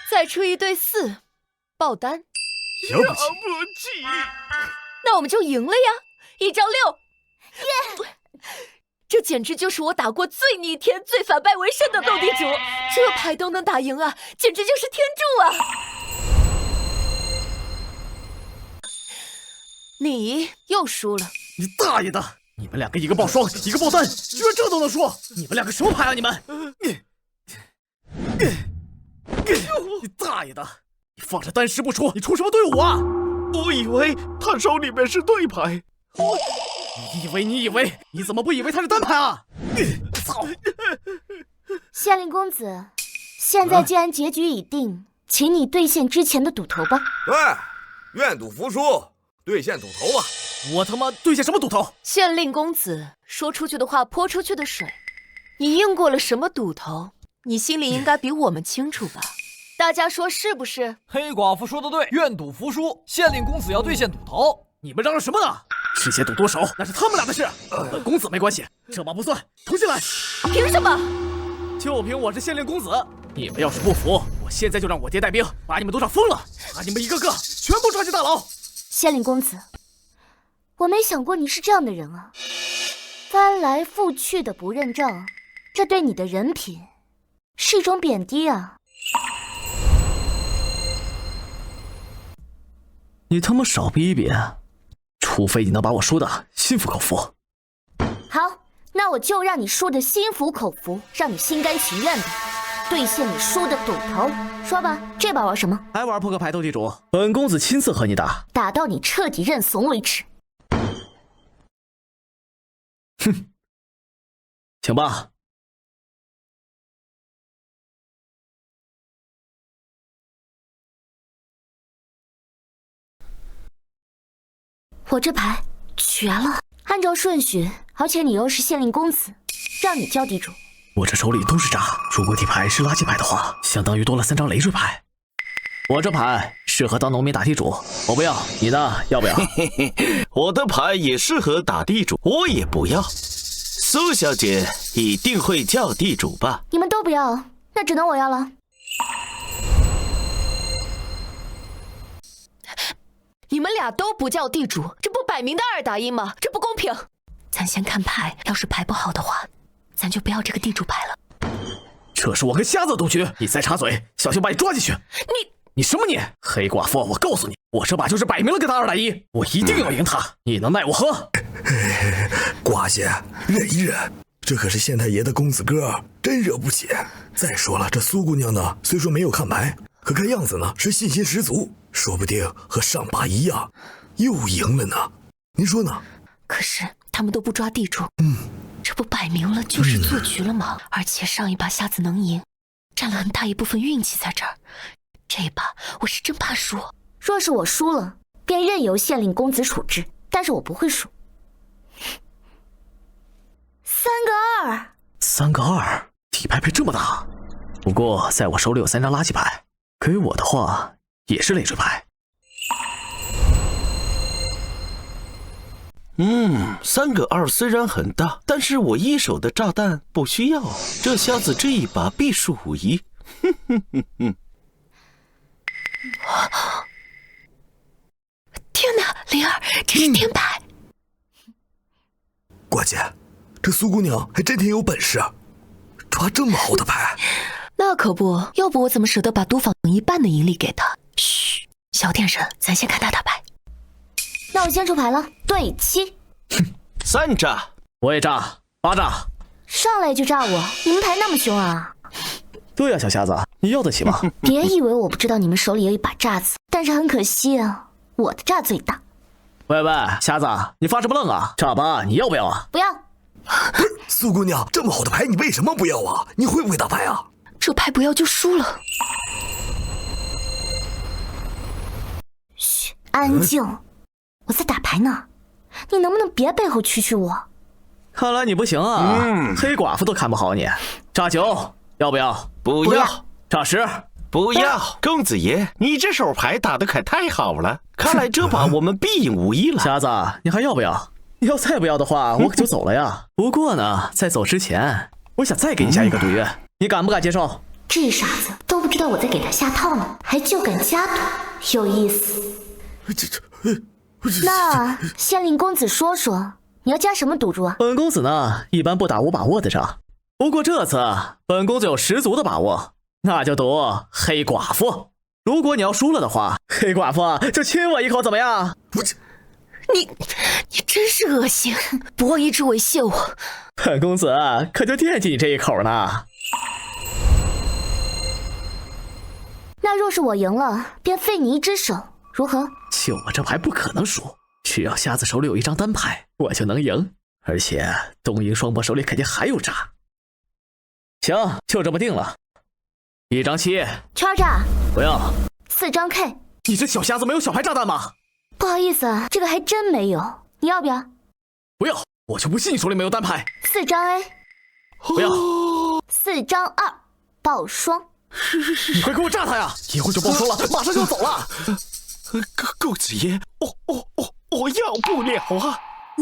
S7: 再出1对4，爆单。
S9: 了不起！
S7: 那我们就赢了呀！1张6，耶！这简直就是我打过最逆天、最反败为胜的斗地主，这牌都能打赢啊，简直就是天助啊！你又输了。
S6: 你大爷的！你们两个一个报双，一个报单，居然这都能输！你们两个什么牌啊？你们！你大爷的！你放着单十不出，你出什么队伍啊？
S8: 我以为他手里面是对牌。
S6: 你以为？你怎么不以为他是单牌啊？操！
S2: 县令公子，现在既然结局已定，请你兑现之前的赌头吧。
S5: 对，愿赌服输，兑现赌头吧。
S6: 我他妈兑现什么赌头？
S7: 县令公子，说出去的话泼出去的水，你应过了什么赌头？你心里应该比我们清楚吧？大家说是不是？
S4: 黑寡妇说的对，愿赌服输，县令公子要兑现赌头。
S6: 你们嚷嚷什么呢？世界赌多少那是他们俩的事，本公子没关系，这把不算，重新来。
S7: 凭什么？
S6: 就凭我是县令公子，你们要是不服，我现在就让我爹带兵把你们都让疯了，把你们一个个全部抓进大牢。
S2: 县令公子，我没想过你是这样的人啊，翻来覆去的不认账，这对你的人品是一种贬低啊。
S6: 你他妈少逼逼，除非你能把我输的心服口服。
S2: 好，那我就让你输得心服口服，让你心甘情愿的兑现你输的赌头。说吧，这把玩什么？
S6: 还玩扑克牌斗地主？本公子亲自和你打，
S2: 打到你彻底认怂为止。
S6: 哼，请吧。
S2: 我这牌绝了，按照顺序，而且你又是县令公子，让你叫地主。
S6: 我这手里都是炸，如果底牌是垃圾牌的话，相当于多了3张累赘牌。我这牌适合当农民打地主，我不要，你呢？要不要？
S8: 我的牌也适合打地主，我也不要。苏小姐一定会叫地主吧？
S2: 你们都不要，那只能我要了。
S7: 你们俩都不叫地主，这不摆明的2打1吗？这不公平。咱先看牌，要是牌不好的话，咱就不要这个地主牌了。
S6: 这是我跟瞎子赌局，你再插嘴，小心把你抓进去。你什么你？黑寡妇，我告诉你，我这把就是摆明了跟他2打1，我一定要赢他，你能奈我何？
S10: 寡姐，忍一忍，这可是县太爷的公子哥，真惹不起。再说了，这苏姑娘呢，虽说没有看牌，可看样子呢是信心十足，说不定和上把一样，又赢了呢。您说呢？
S7: 可是他们都不抓地主，这不摆明了就是做局了吗？而且上一把瞎子能赢，占了很大一部分运气在这儿。这一把我是真怕输。
S2: 若是我输了，便任由县令公子处置，但是我不会输。3个2。
S6: 3个2，底牌配这么大。不过在我手里有3张垃圾牌，给我的话也是累赘牌。
S8: 3个2虽然很大，但是我一手的炸弹不需要，这瞎子这一把必输无疑。
S7: 天哪，灵儿，这是天牌！
S10: 寡姐，这苏姑娘还真挺有本事，抓这么好的牌。
S7: 那可不，要不我怎么舍得把赌坊1半的盈利给他？嘘，小点声，咱先看他打牌。
S2: 那我先出牌了，对7。
S8: 3炸，
S6: 我也炸，8炸。
S2: 上来就炸我，你们牌那么凶啊？
S6: 对呀，小瞎子，你要得起吗？
S2: 别以为我不知道你们手里有一把炸子，但是很可惜啊，我的炸最大。
S6: 喂，瞎子，你发什么愣啊？炸吧，你要不要啊？
S2: 不要。
S10: 不是，苏姑娘，这么好的牌你为什么不要啊？你会不会打牌啊？
S7: 这牌不要就输了。
S2: 嘘，安静，我在打牌呢，你能不能别背后蛐蛐我？
S6: 看来你不行啊，黑寡妇都看不好你。炸9，要不要？
S8: 不要。
S6: 炸10，
S8: 不要。公子爷，你这手牌打得可太好了，看来这把我们必赢无疑了。
S6: 瞎子，你还要不要？你要再不要的话，我可就走了呀。不过呢，在走之前，我想再给你下一个赌约，你敢不敢接受？
S2: 这傻子都不知道我在给他下套呢，还就敢加赌，有意思。那县令公子说说，你要加什么赌注啊？
S6: 本公子呢，一般不打无把握的仗，不过这次本公子有十足的把握，那就赌黑寡妇。如果你要输了的话，黑寡妇就亲我一口，怎么样？
S7: 你真是恶心，不忘一直猥亵我。
S6: 本公子可就惦记你这一口呢。
S2: 那若是我赢了，便废你一只手，如何？
S6: 就我这牌不可能输，只要瞎子手里有一张单牌，我就能赢。而且东瀛双博手里肯定还有诈。行，就这么定了。一张7，
S2: 圈炸，
S6: 不要。
S2: 4张 K。
S6: 你这小瞎子没有小牌炸弹吗？
S2: 不好意思啊，这个还真没有。你要不要？
S6: 不要，我就不信你手里没有单牌。
S2: 4张 A。
S6: 不要。
S2: 4张2，爆双。
S6: 你快给我炸他呀！一会儿就爆双了，马上就要走了。
S8: 公子爷，我要不了啊！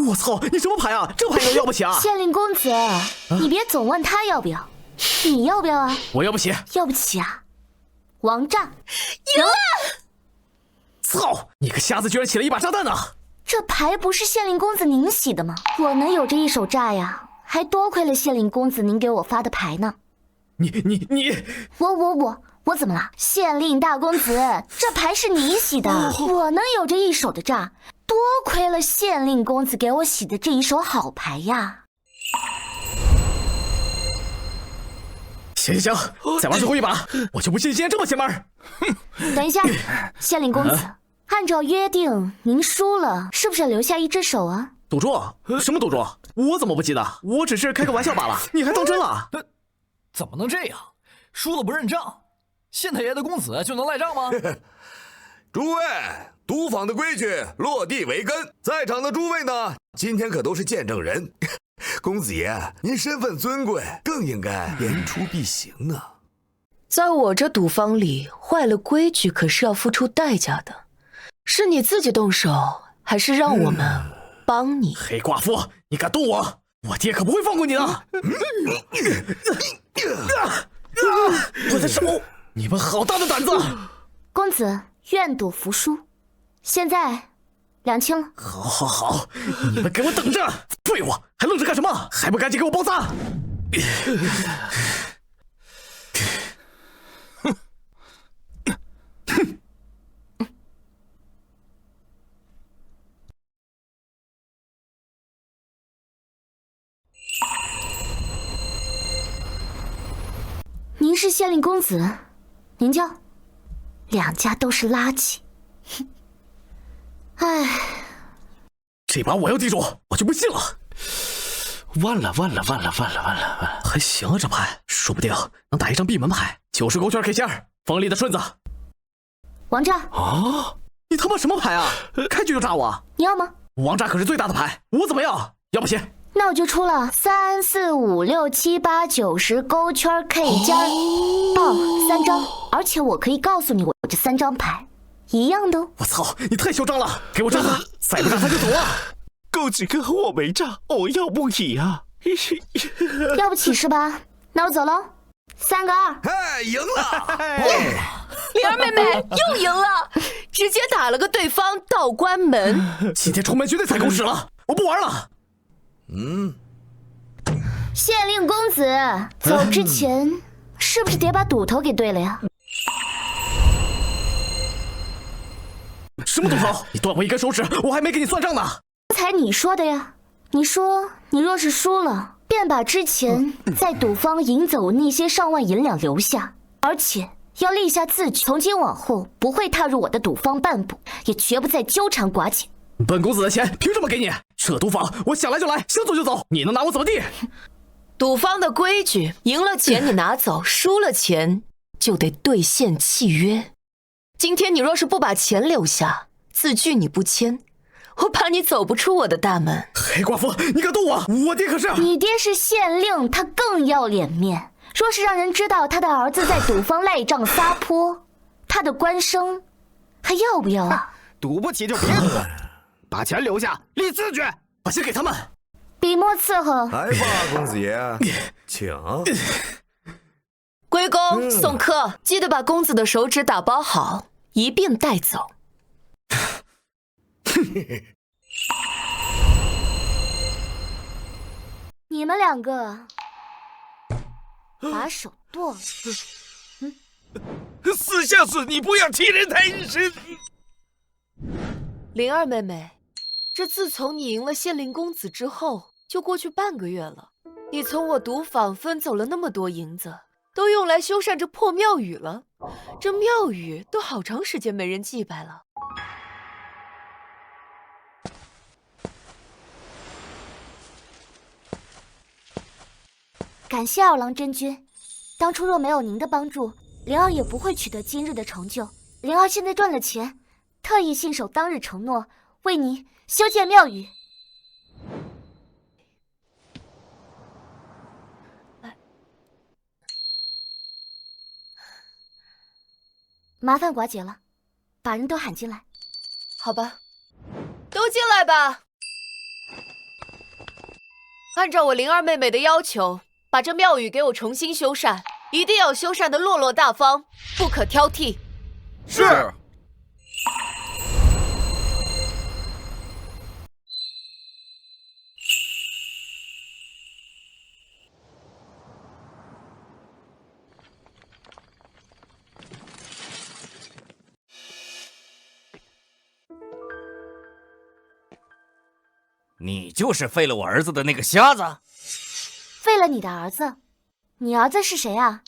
S6: 我操，你什么牌啊？这牌也要不起啊！
S2: 县令公子，你别总问他要不要，你要不要啊？
S6: 我要不起。
S2: 要不起啊？王炸，
S7: 赢了！
S6: 操！你个瞎子居然起了一把炸弹呢！
S2: 这牌不是县令公子您洗的吗？我能有这一手炸呀，还多亏了县令公子您给我发的牌呢。
S6: 你，
S2: 我怎么了？县令大公子，这牌是你洗的，我能有这一手的炸，多亏了县令公子给我洗的这一手好牌呀。
S6: 行，再玩最后一把，我就不信今天这么邪门。
S2: 等一下，县令公子，按照约定，您输了是不是留下一只手啊？
S6: 赌注？什么赌注？我怎么不记得？我只是开个玩笑罢了，你还当真了？
S4: 怎么能这样？输了不认账，县太爷的公子就能赖账吗？
S5: 诸位，赌坊的规矩落地为根，在场的诸位呢，今天可都是见证人。公子爷，您身份尊贵，更应该言出必行啊。
S7: 在我这赌坊里，坏了规矩可是要付出代价的。是你自己动手，还是让我们帮你？
S6: 黑寡妇，你敢动我，我爹可不会放过你的！我的手！你们好大的胆子！
S2: 公子愿赌服输，现在2清了。
S6: 好，你们给我等着！废物，还愣着干什么？还不赶紧给我包撒！
S2: 您是县令公子，您叫？2家都是垃圾。唉，
S6: 这把我要地主，我就不信了。
S8: 完了！
S6: 还行啊，这牌说不定能打一张闭门牌，90勾圈 K 仙，锋利的顺子。
S2: 王炸
S6: 啊！你他妈什么牌啊？开局就炸我？
S2: 你要吗？
S6: 王炸可是最大的牌，我怎么要？要不起？
S2: 那我就出了3、4、5、6、7、8、9、10勾圈 K 尖爆3张，而且我可以告诉你，我这3张牌一样的哦。
S6: 我操，你太嚣张了！给我炸他，再不炸他就走了。
S8: 公子哥，我没炸，我要不起啊！
S2: 要不起是吧？那我走喽，3个2。
S5: 哎，赢了！
S7: 灵儿妹妹又赢了，直接打了个对方道关门。
S6: 今天出门绝对踩狗屎了，我不玩了。
S2: 县令公子，走之前是不是得把赌头给对了呀？
S6: 什么赌头？你断我一根手指，我还没给你算账呢。
S2: 刚才你说的呀，你说你若是输了，便把之前在赌坊赢走那些上万银两留下，而且要立下字据，从今往后不会踏入我的赌坊半步，也绝不再纠缠寡姐。
S6: 本公子的钱凭什么给你？这赌坊我想来就来，想走就走，你能拿我怎么地？
S7: 赌坊的规矩，赢了钱你拿走，输了钱就得兑现契约。今天你若是不把钱留下，字据你不签，我怕你走不出我的大门。
S6: 黑寡妇，你敢动我？我爹可是……
S2: 你爹是县令，他更要脸面。若是让人知道他的儿子在赌坊赖账撒泼，他的官声还要不要啊？
S3: 赌不起就别赌，把钱留下，立字据，
S6: 把钱给他们。
S2: 笔墨伺候。
S5: 来吧，公子爷，请。
S7: 归公送客，记得把公子的手指打包好，一并带走。
S2: 你们2个把手剁了。
S8: 死小子，你不要替人太甚。
S7: 灵儿妹妹，这自从你赢了县令公子之后，就过去半个月了。你从我赌坊分走了那么多银子，都用来修缮这破庙宇了。这庙宇都好长时间没人祭拜了。
S2: 感谢二郎真君，当初若没有您的帮助，灵儿也不会取得今日的成就。灵儿现在赚了钱，特意信守当日承诺，为您修建庙宇。麻烦寡姐了，把人都喊进来。
S7: 好吧，都进来吧。按照我灵儿妹妹的要求，把这庙宇给我重新修缮，一定要修缮的落落大方，不可挑剔。
S5: 是。
S1: 你就是废了我儿子的那个瞎子？
S2: 废了你的儿子？你儿子是谁啊？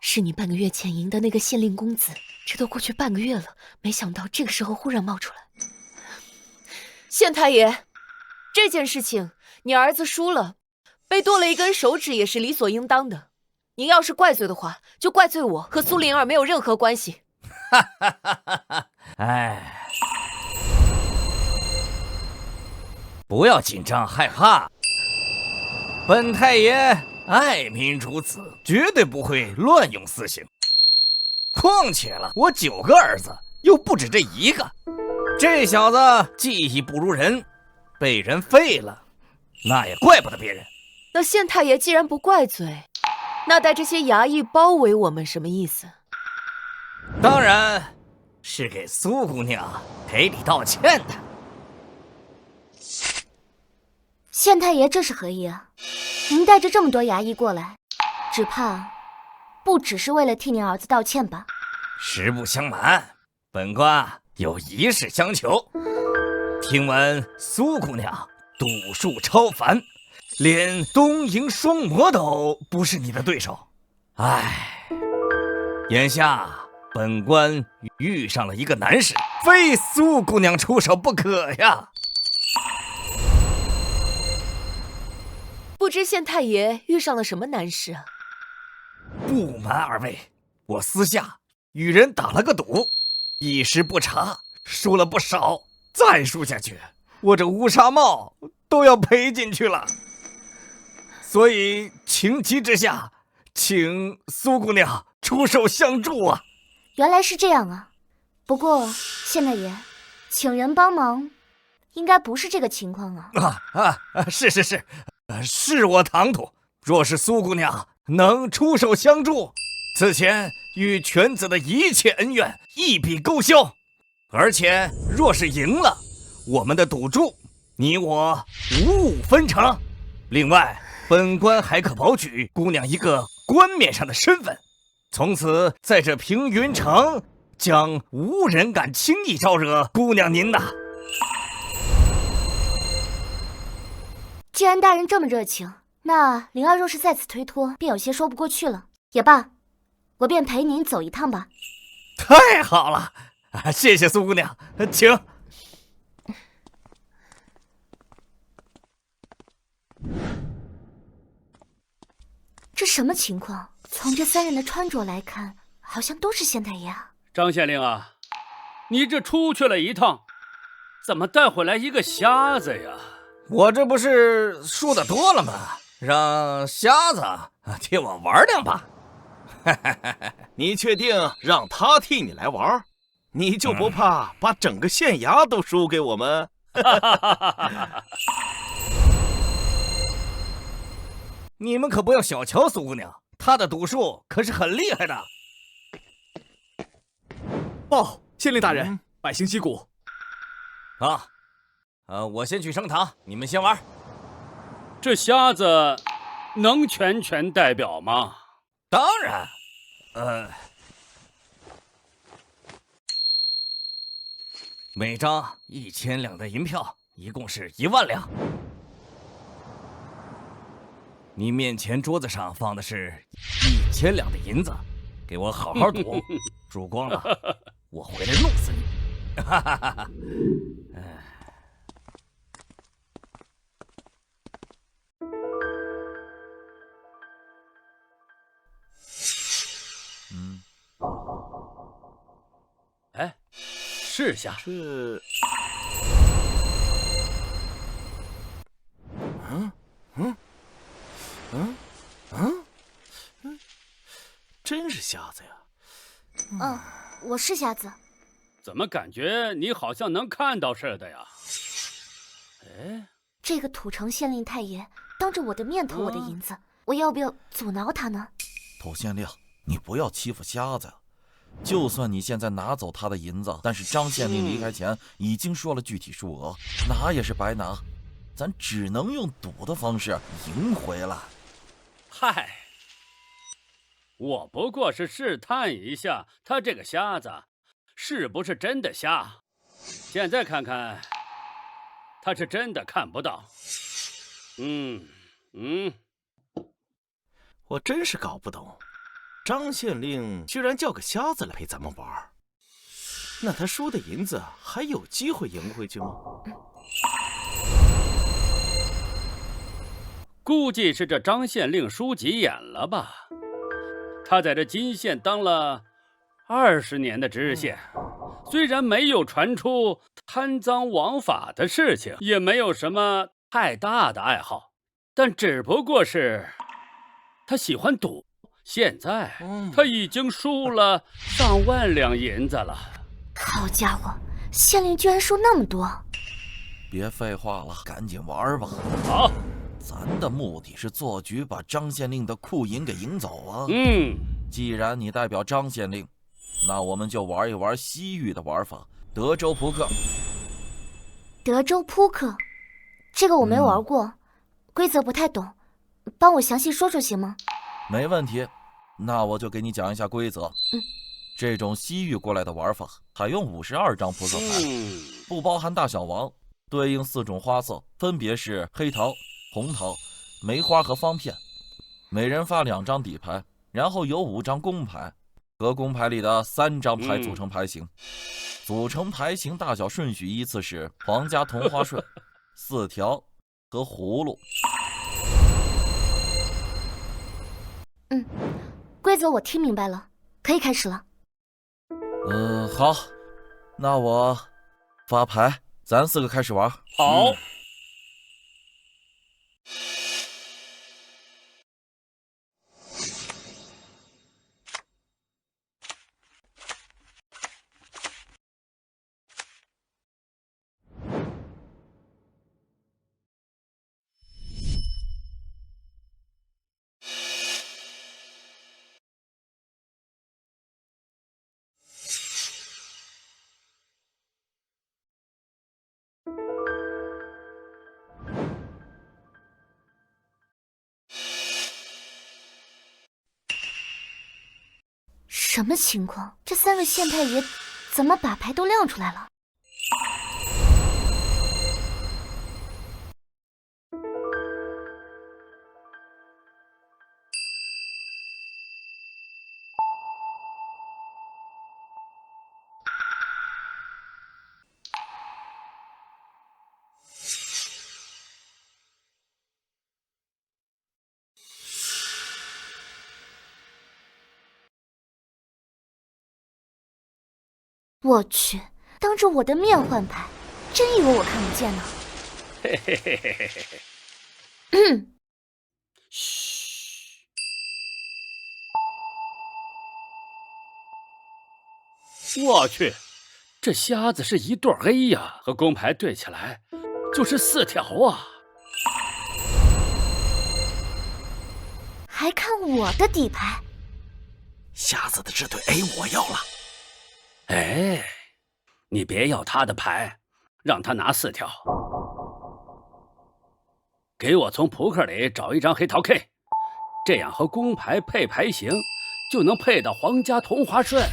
S7: 是你半个月前赢的那个县令公子。这都过去半个月了，没想到这个时候忽然冒出来。县太爷，这件事情你儿子输了，被剁了一根手指也是理所应当的。您要是怪罪的话，就怪罪我，和苏灵儿没有任何关系。
S1: 哎，不要紧张害怕，本太爷爱民如子，绝对不会乱用私刑。况且了，我9个儿子，又不止这一个。这小子技艺不如人，被人废了，那也怪不得别人。
S7: 那县太爷既然不怪罪，那带这些衙役包围我们什么意思？
S1: 当然是给苏姑娘赔礼道歉的。
S2: 县太爷这是何意啊？您带着这么多衙役过来，只怕不只是为了替您儿子道歉吧？
S1: 实不相瞒，本官有一事相求。听闻苏姑娘赌术超凡，连东瀛双魔都不是你的对手。唉，眼下本官遇上了一个难事，非苏姑娘出手不可呀。
S7: 不知县太爷遇上了什么难事啊？
S1: 不瞒二位，我私下与人打了个赌，一时不察，输了不少。再输下去，我这乌纱帽都要赔进去了。所以情急之下，请苏姑娘出手相助啊！
S2: 原来是这样啊。不过县太爷，请人帮忙，应该不是这个情况啊。
S1: 是我唐突。若是苏姑娘能出手相助，此前与犬子的一切恩怨一笔勾销。而且若是赢了，我们的赌注你我5-5分成。另外，本官还可保举姑娘一个冠冕上的身份，从此在这平云城将无人敢轻易招惹姑娘您呐。
S2: 既然大人这么热情，那灵儿若是再次推脱，便有些说不过去了。也罢，我便陪您走一趟吧。
S1: 太好了，谢谢苏姑娘，请。
S2: 这什么情况？从这3人的穿着来看，好像都是县太爷啊。
S11: 张县令啊，你这出去了一趟，怎么带回来一个瞎子呀？
S1: 我这不是输的多了吗？让瞎子替我玩2把。
S8: 你确定让他替你来玩？你就不怕把整个县衙都输给我们？
S1: 你们可不要小瞧苏姑娘，她的赌术可是很厉害的。
S6: 报，县令大人，百姓击鼓。
S1: 我先去升堂，你们先玩。
S11: 这瞎子能全权代表吗？
S1: 当然，每张1000两的银票，一共是1万两。你面前桌子上放的是1000两的银子，给我好好赌，输光了，我回来弄死你！哈哈哈哈！
S11: 哎，试下。
S8: 这，真是瞎子呀！
S2: 我是瞎子。
S11: 怎么感觉你好像能看到似的呀？哎，
S2: 这个土城县令太爷当着我的面偷我的银子，我要不要阻挠他呢？
S12: 土县令，你不要欺负瞎子呀！就算你现在拿走他的银子，但是张县令离开前已经说了具体数额，拿也是白拿，咱只能用赌的方式赢回来。
S11: 嗨，我不过是试探一下他这个瞎子是不是真的瞎，现在看看，他是真的看不到。
S8: 我真是搞不懂，张县令居然叫个瞎子来陪咱们玩，那他输的银子还有机会赢回去吗？
S11: 估计是这张县令输急眼了吧？他在这金县当了20年的知县，虽然没有传出贪赃枉法的事情，也没有什么太大的爱好，但只不过是他喜欢赌。现在他已经输了上万两银子了。
S2: 好家伙，县令居然输那么多！
S12: 别废话了，赶紧玩吧。
S11: 好，
S12: 咱的目的是做局把张县令的库银给赢走啊。既然你代表张县令，那我们就玩一玩西域的玩法——德州扑克。
S2: 德州扑克，这个我没玩过，规则不太懂，帮我详细说说行吗？
S12: 没问题，那我就给你讲一下规则。这种西域过来的玩法，采用52张扑克牌，不包含大小王，对应4种花色，分别是黑桃、红桃、梅花和方片。每人发2张底牌，然后有5张公牌，和公牌里的3张牌组成牌型。组成牌型大小顺序依次是皇家同花顺、4条和葫芦。
S2: 规则我听明白了，可以开始了。
S12: 好，那我发牌，咱4个开始玩。
S11: 好。
S2: 什么情况？这3位县太爷怎么把牌都亮出来了？我去，当着我的面换牌，真以为我看不见呢？
S11: 嘿嘿嘿嘿嘿嘿。嘘。我去，这瞎子是一对 A 呀，和公牌对起来就是4条啊！
S2: 还看我的底牌？
S8: 瞎子的这对 A 我要了。
S11: 哎，你别要他的牌，让他拿4条。给我从扑克里找一张黑桃 K， 这样和公牌配牌型，就能配到皇家同花顺。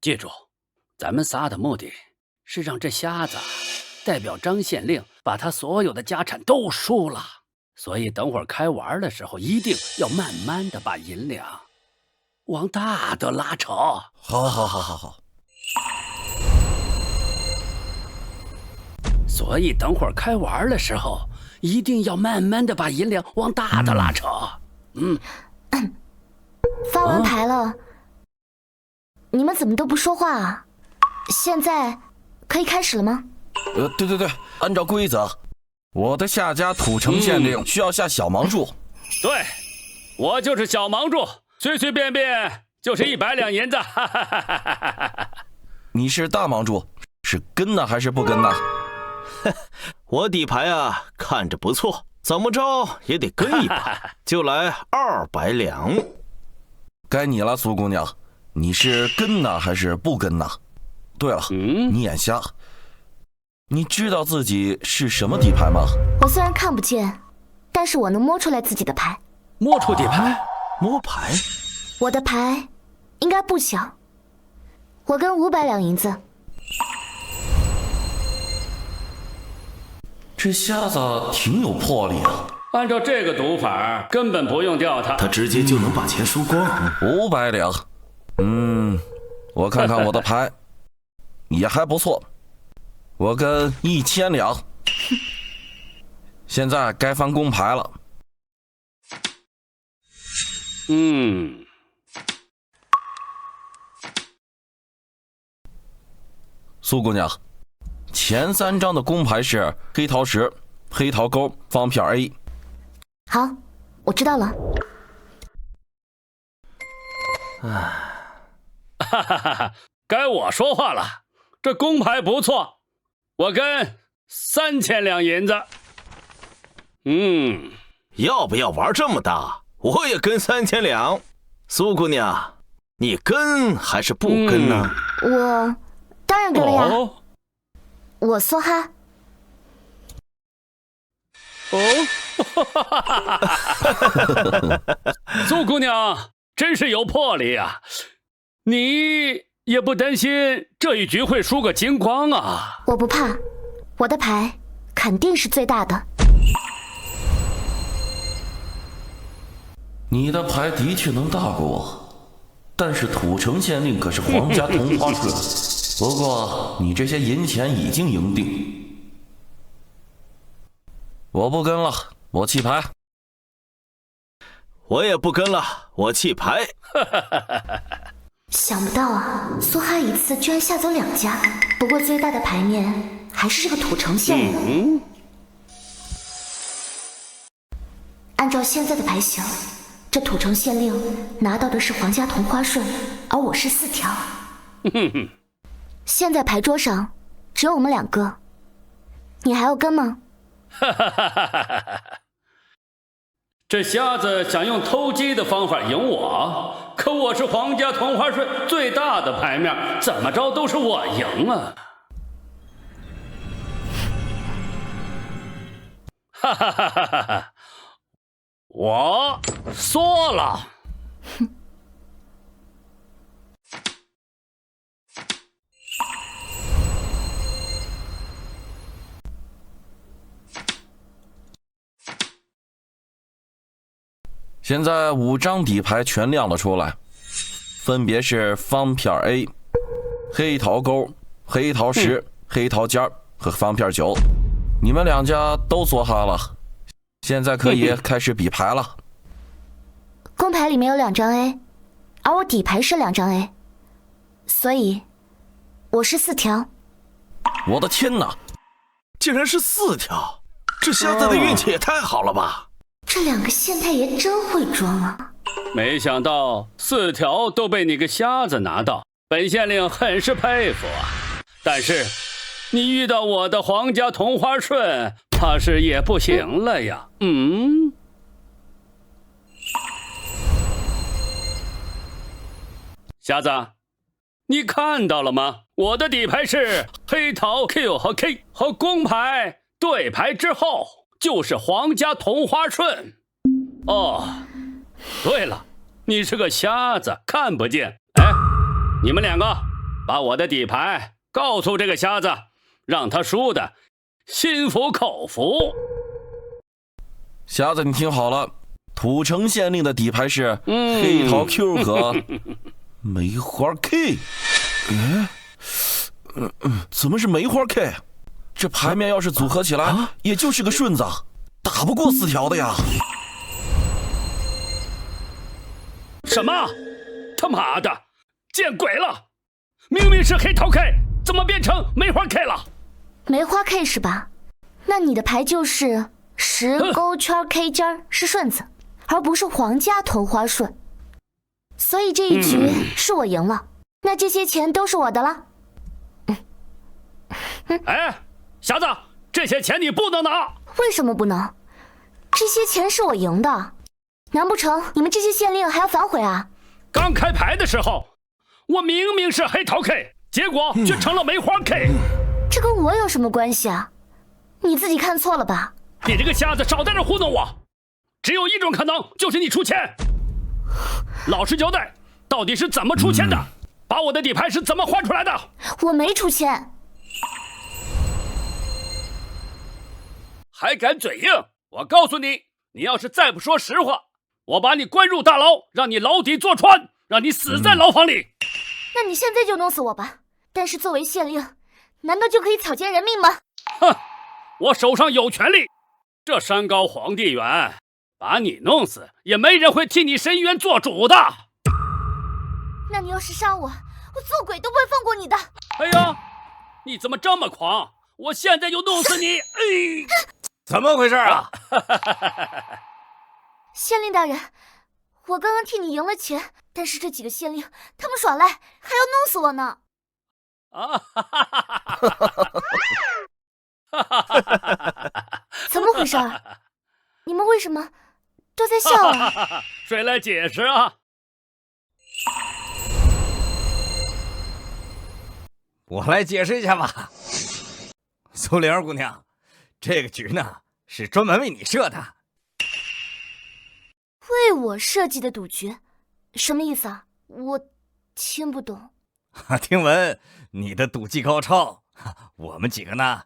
S11: 记住，咱们仨的目的是让这瞎子代表张县令把他所有的家产都输了，所以等会儿开玩的时候一定要慢慢的把银两往大的拉扯。
S12: 好。
S11: 所以等会儿开玩的时候一定要慢慢的把银两往大的拉扯。
S2: 发完牌了，你们怎么都不说话啊？现在可以开始了吗？
S12: 对，按照规则，我的下家土城县令需要下小盲注。
S11: 对，我就是小盲注，随随便便就是100两银子。
S12: 你是大盲注，是跟呢还是不跟呢？
S8: 我底牌啊，看着不错，怎么着也得跟一把，就来200两。
S12: 该你了，苏姑娘，你是跟呢还是不跟呢？对了，你眼瞎，你知道自己是什么底牌吗？
S2: 我虽然看不见，但是我能摸出来自己的牌。
S11: 摸出底牌？
S8: 摸牌？
S2: 我的牌应该不小，我跟500两银子。
S12: 这瞎子挺有魄力啊！
S11: 按照这个赌法，根本不用钓他，
S8: 他直接就能把钱输光。
S12: 500两，我看看我的牌，也还不错。我跟1000两。现在该翻公牌了。苏姑娘，前3张的公牌是黑桃10、黑桃勾、方片 A。
S2: 好，我知道了。
S11: 该我说话了。这公牌不错，我跟3000两银子。
S8: 要不要玩这么大？我也跟3000两。苏姑娘，你跟还是不跟呢？
S2: 我当然跟了呀。我梭哈。
S11: 苏姑娘真是有魄力啊！你也不担心这一局会输个精光啊？
S2: 我不怕，我的牌肯定是最大的。
S12: 你的牌的确能大过我，但是土城县令可是皇家同花顺。不过你这些银钱已经赢定，我不跟了，我弃牌。
S8: 我也不跟了，我弃牌。
S2: 想不到啊，梭哈一次居然下走2家，不过最大的牌面还是这个土城县令。按照现在的牌型，这土城县令拿到的是皇家同花顺，而我是4条。现在牌桌上只有我们2个，你还要跟吗？
S11: 这瞎子想用偷鸡的方法赢我，可我是皇家同花顺最大的牌面，怎么着都是我赢啊！我缩了。
S12: 现在5张底牌全亮了出来，分别是方片 A、黑桃勾、黑桃10、黑桃尖和方片9。你们2家都梭哈了，现在可以开始比牌了。
S2: 公牌里面有2张 A， 而我底牌是2张 A， 所以我是4条。
S12: 我的天哪，
S8: 竟然是4条！这瞎子的运气也太好了吧！
S2: 这2个县太爷真会装啊！
S11: 没想到4条都被你个瞎子拿到，本县令很是佩服啊。但是你遇到我的皇家同花顺，怕是也不行了呀。瞎子，你看到了吗？我的底牌是黑桃 Q 和 K， 和公牌对牌之后就是皇家同花顺。哦，对了，你是个瞎子，看不见。哎，你们两个把我的底牌告诉这个瞎子，让他输的心服口服。
S12: 瞎子，你听好了，土城县令的底牌是黑桃 Q 和梅花 K。怎么是梅花 K？ 这牌面要是组合起来，也就是个顺子，打不过4条的呀。
S11: 什么？他妈的，见鬼了！明明是黑桃 K， 怎么变成梅花 K 了？
S2: 梅花 K 是吧？那你的牌就是10勾圈 K 尖是顺子，而不是皇家同花顺。所以这一局是我赢了，那这些钱都是我的了。
S11: 哎，瞎子，这些钱你不能拿。
S2: 为什么不能？这些钱是我赢的，难不成你们这些县令还要反悔啊？
S11: 刚开牌的时候，我明明是黑桃 K， 结果却成了梅花 K。
S2: 这跟我有什么关系啊？你自己看错了吧？
S11: 你这个瞎子少在这糊弄我！只有一种可能，就是你出钱。老实交代，到底是怎么出钱的？把我的底牌是怎么换出来的？
S2: 我没出钱。
S11: 还敢嘴硬？我告诉你，你要是再不说实话，我把你关入大牢，让你牢底坐穿，让你死在牢房里。
S2: 那你现在就弄死我吧。但是作为县令，难道就可以草菅人命吗？
S11: 哼，我手上有权利。这山高皇帝远，把你弄死，也没人会替你申冤做主的。
S2: 那你要是杀我，我做鬼都不会放过你的。
S11: 哎呀，你怎么这么狂？我现在就弄死你！
S3: 怎么回事啊？
S2: 县令大人，我刚刚替你赢了钱，但是这几个县令他们耍赖，还要弄死我呢。怎么回事？你们为什么都在笑啊？
S11: 谁来解释啊？
S3: 我来解释一下吧。苏灵儿姑娘，这个局呢是专门为你设的。
S2: 为我设计的赌局，什么意思啊？我听不懂。
S3: 听闻你的赌技高超，我们几个呢，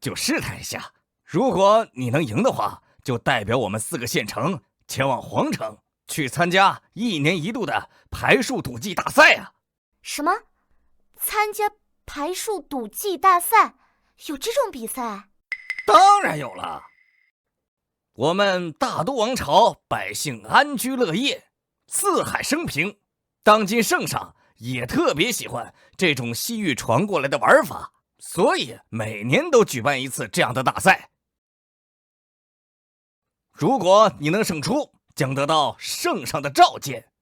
S3: 就试探一下。如果你能赢的话，就代表我们4个县城前往皇城，去参加1年1度的牌术赌技大赛啊！
S2: 什么？参加牌术赌技大赛？有这种比赛？
S3: 当然有了。我们大都王朝百姓安居乐业，四海升平，当今圣上也特别喜欢这种西域传过来的玩法，所以每年都举办一次这样的大赛。如果你能胜出，将得到圣上的召见，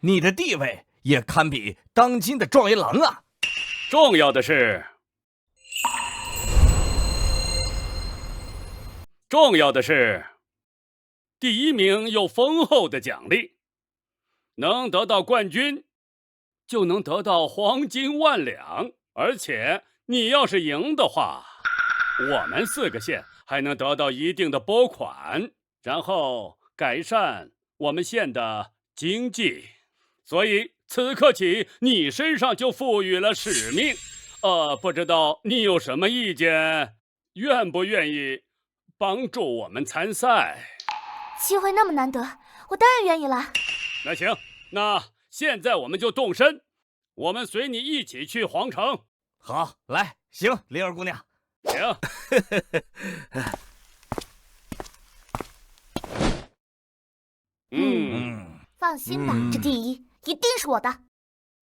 S3: 你的地位也堪比当今的状元郎啊！
S11: 重要的是，第1名有丰厚的奖励，能得到冠军，就能得到黄金10000两，而且你要是赢的话，我们4个县还能得到一定的拨款，然后改善我们县的经济。所以此刻起，你身上就赋予了使命。不知道你有什么意见？愿不愿意帮助我们参赛？
S2: 机会那么难得，我当然愿意了。
S11: 那行，那现在我们就动身，我们随你一起去皇城。
S3: 好，来，行，灵儿姑娘，
S11: 行。
S2: 放心吧，这第1一定是我的。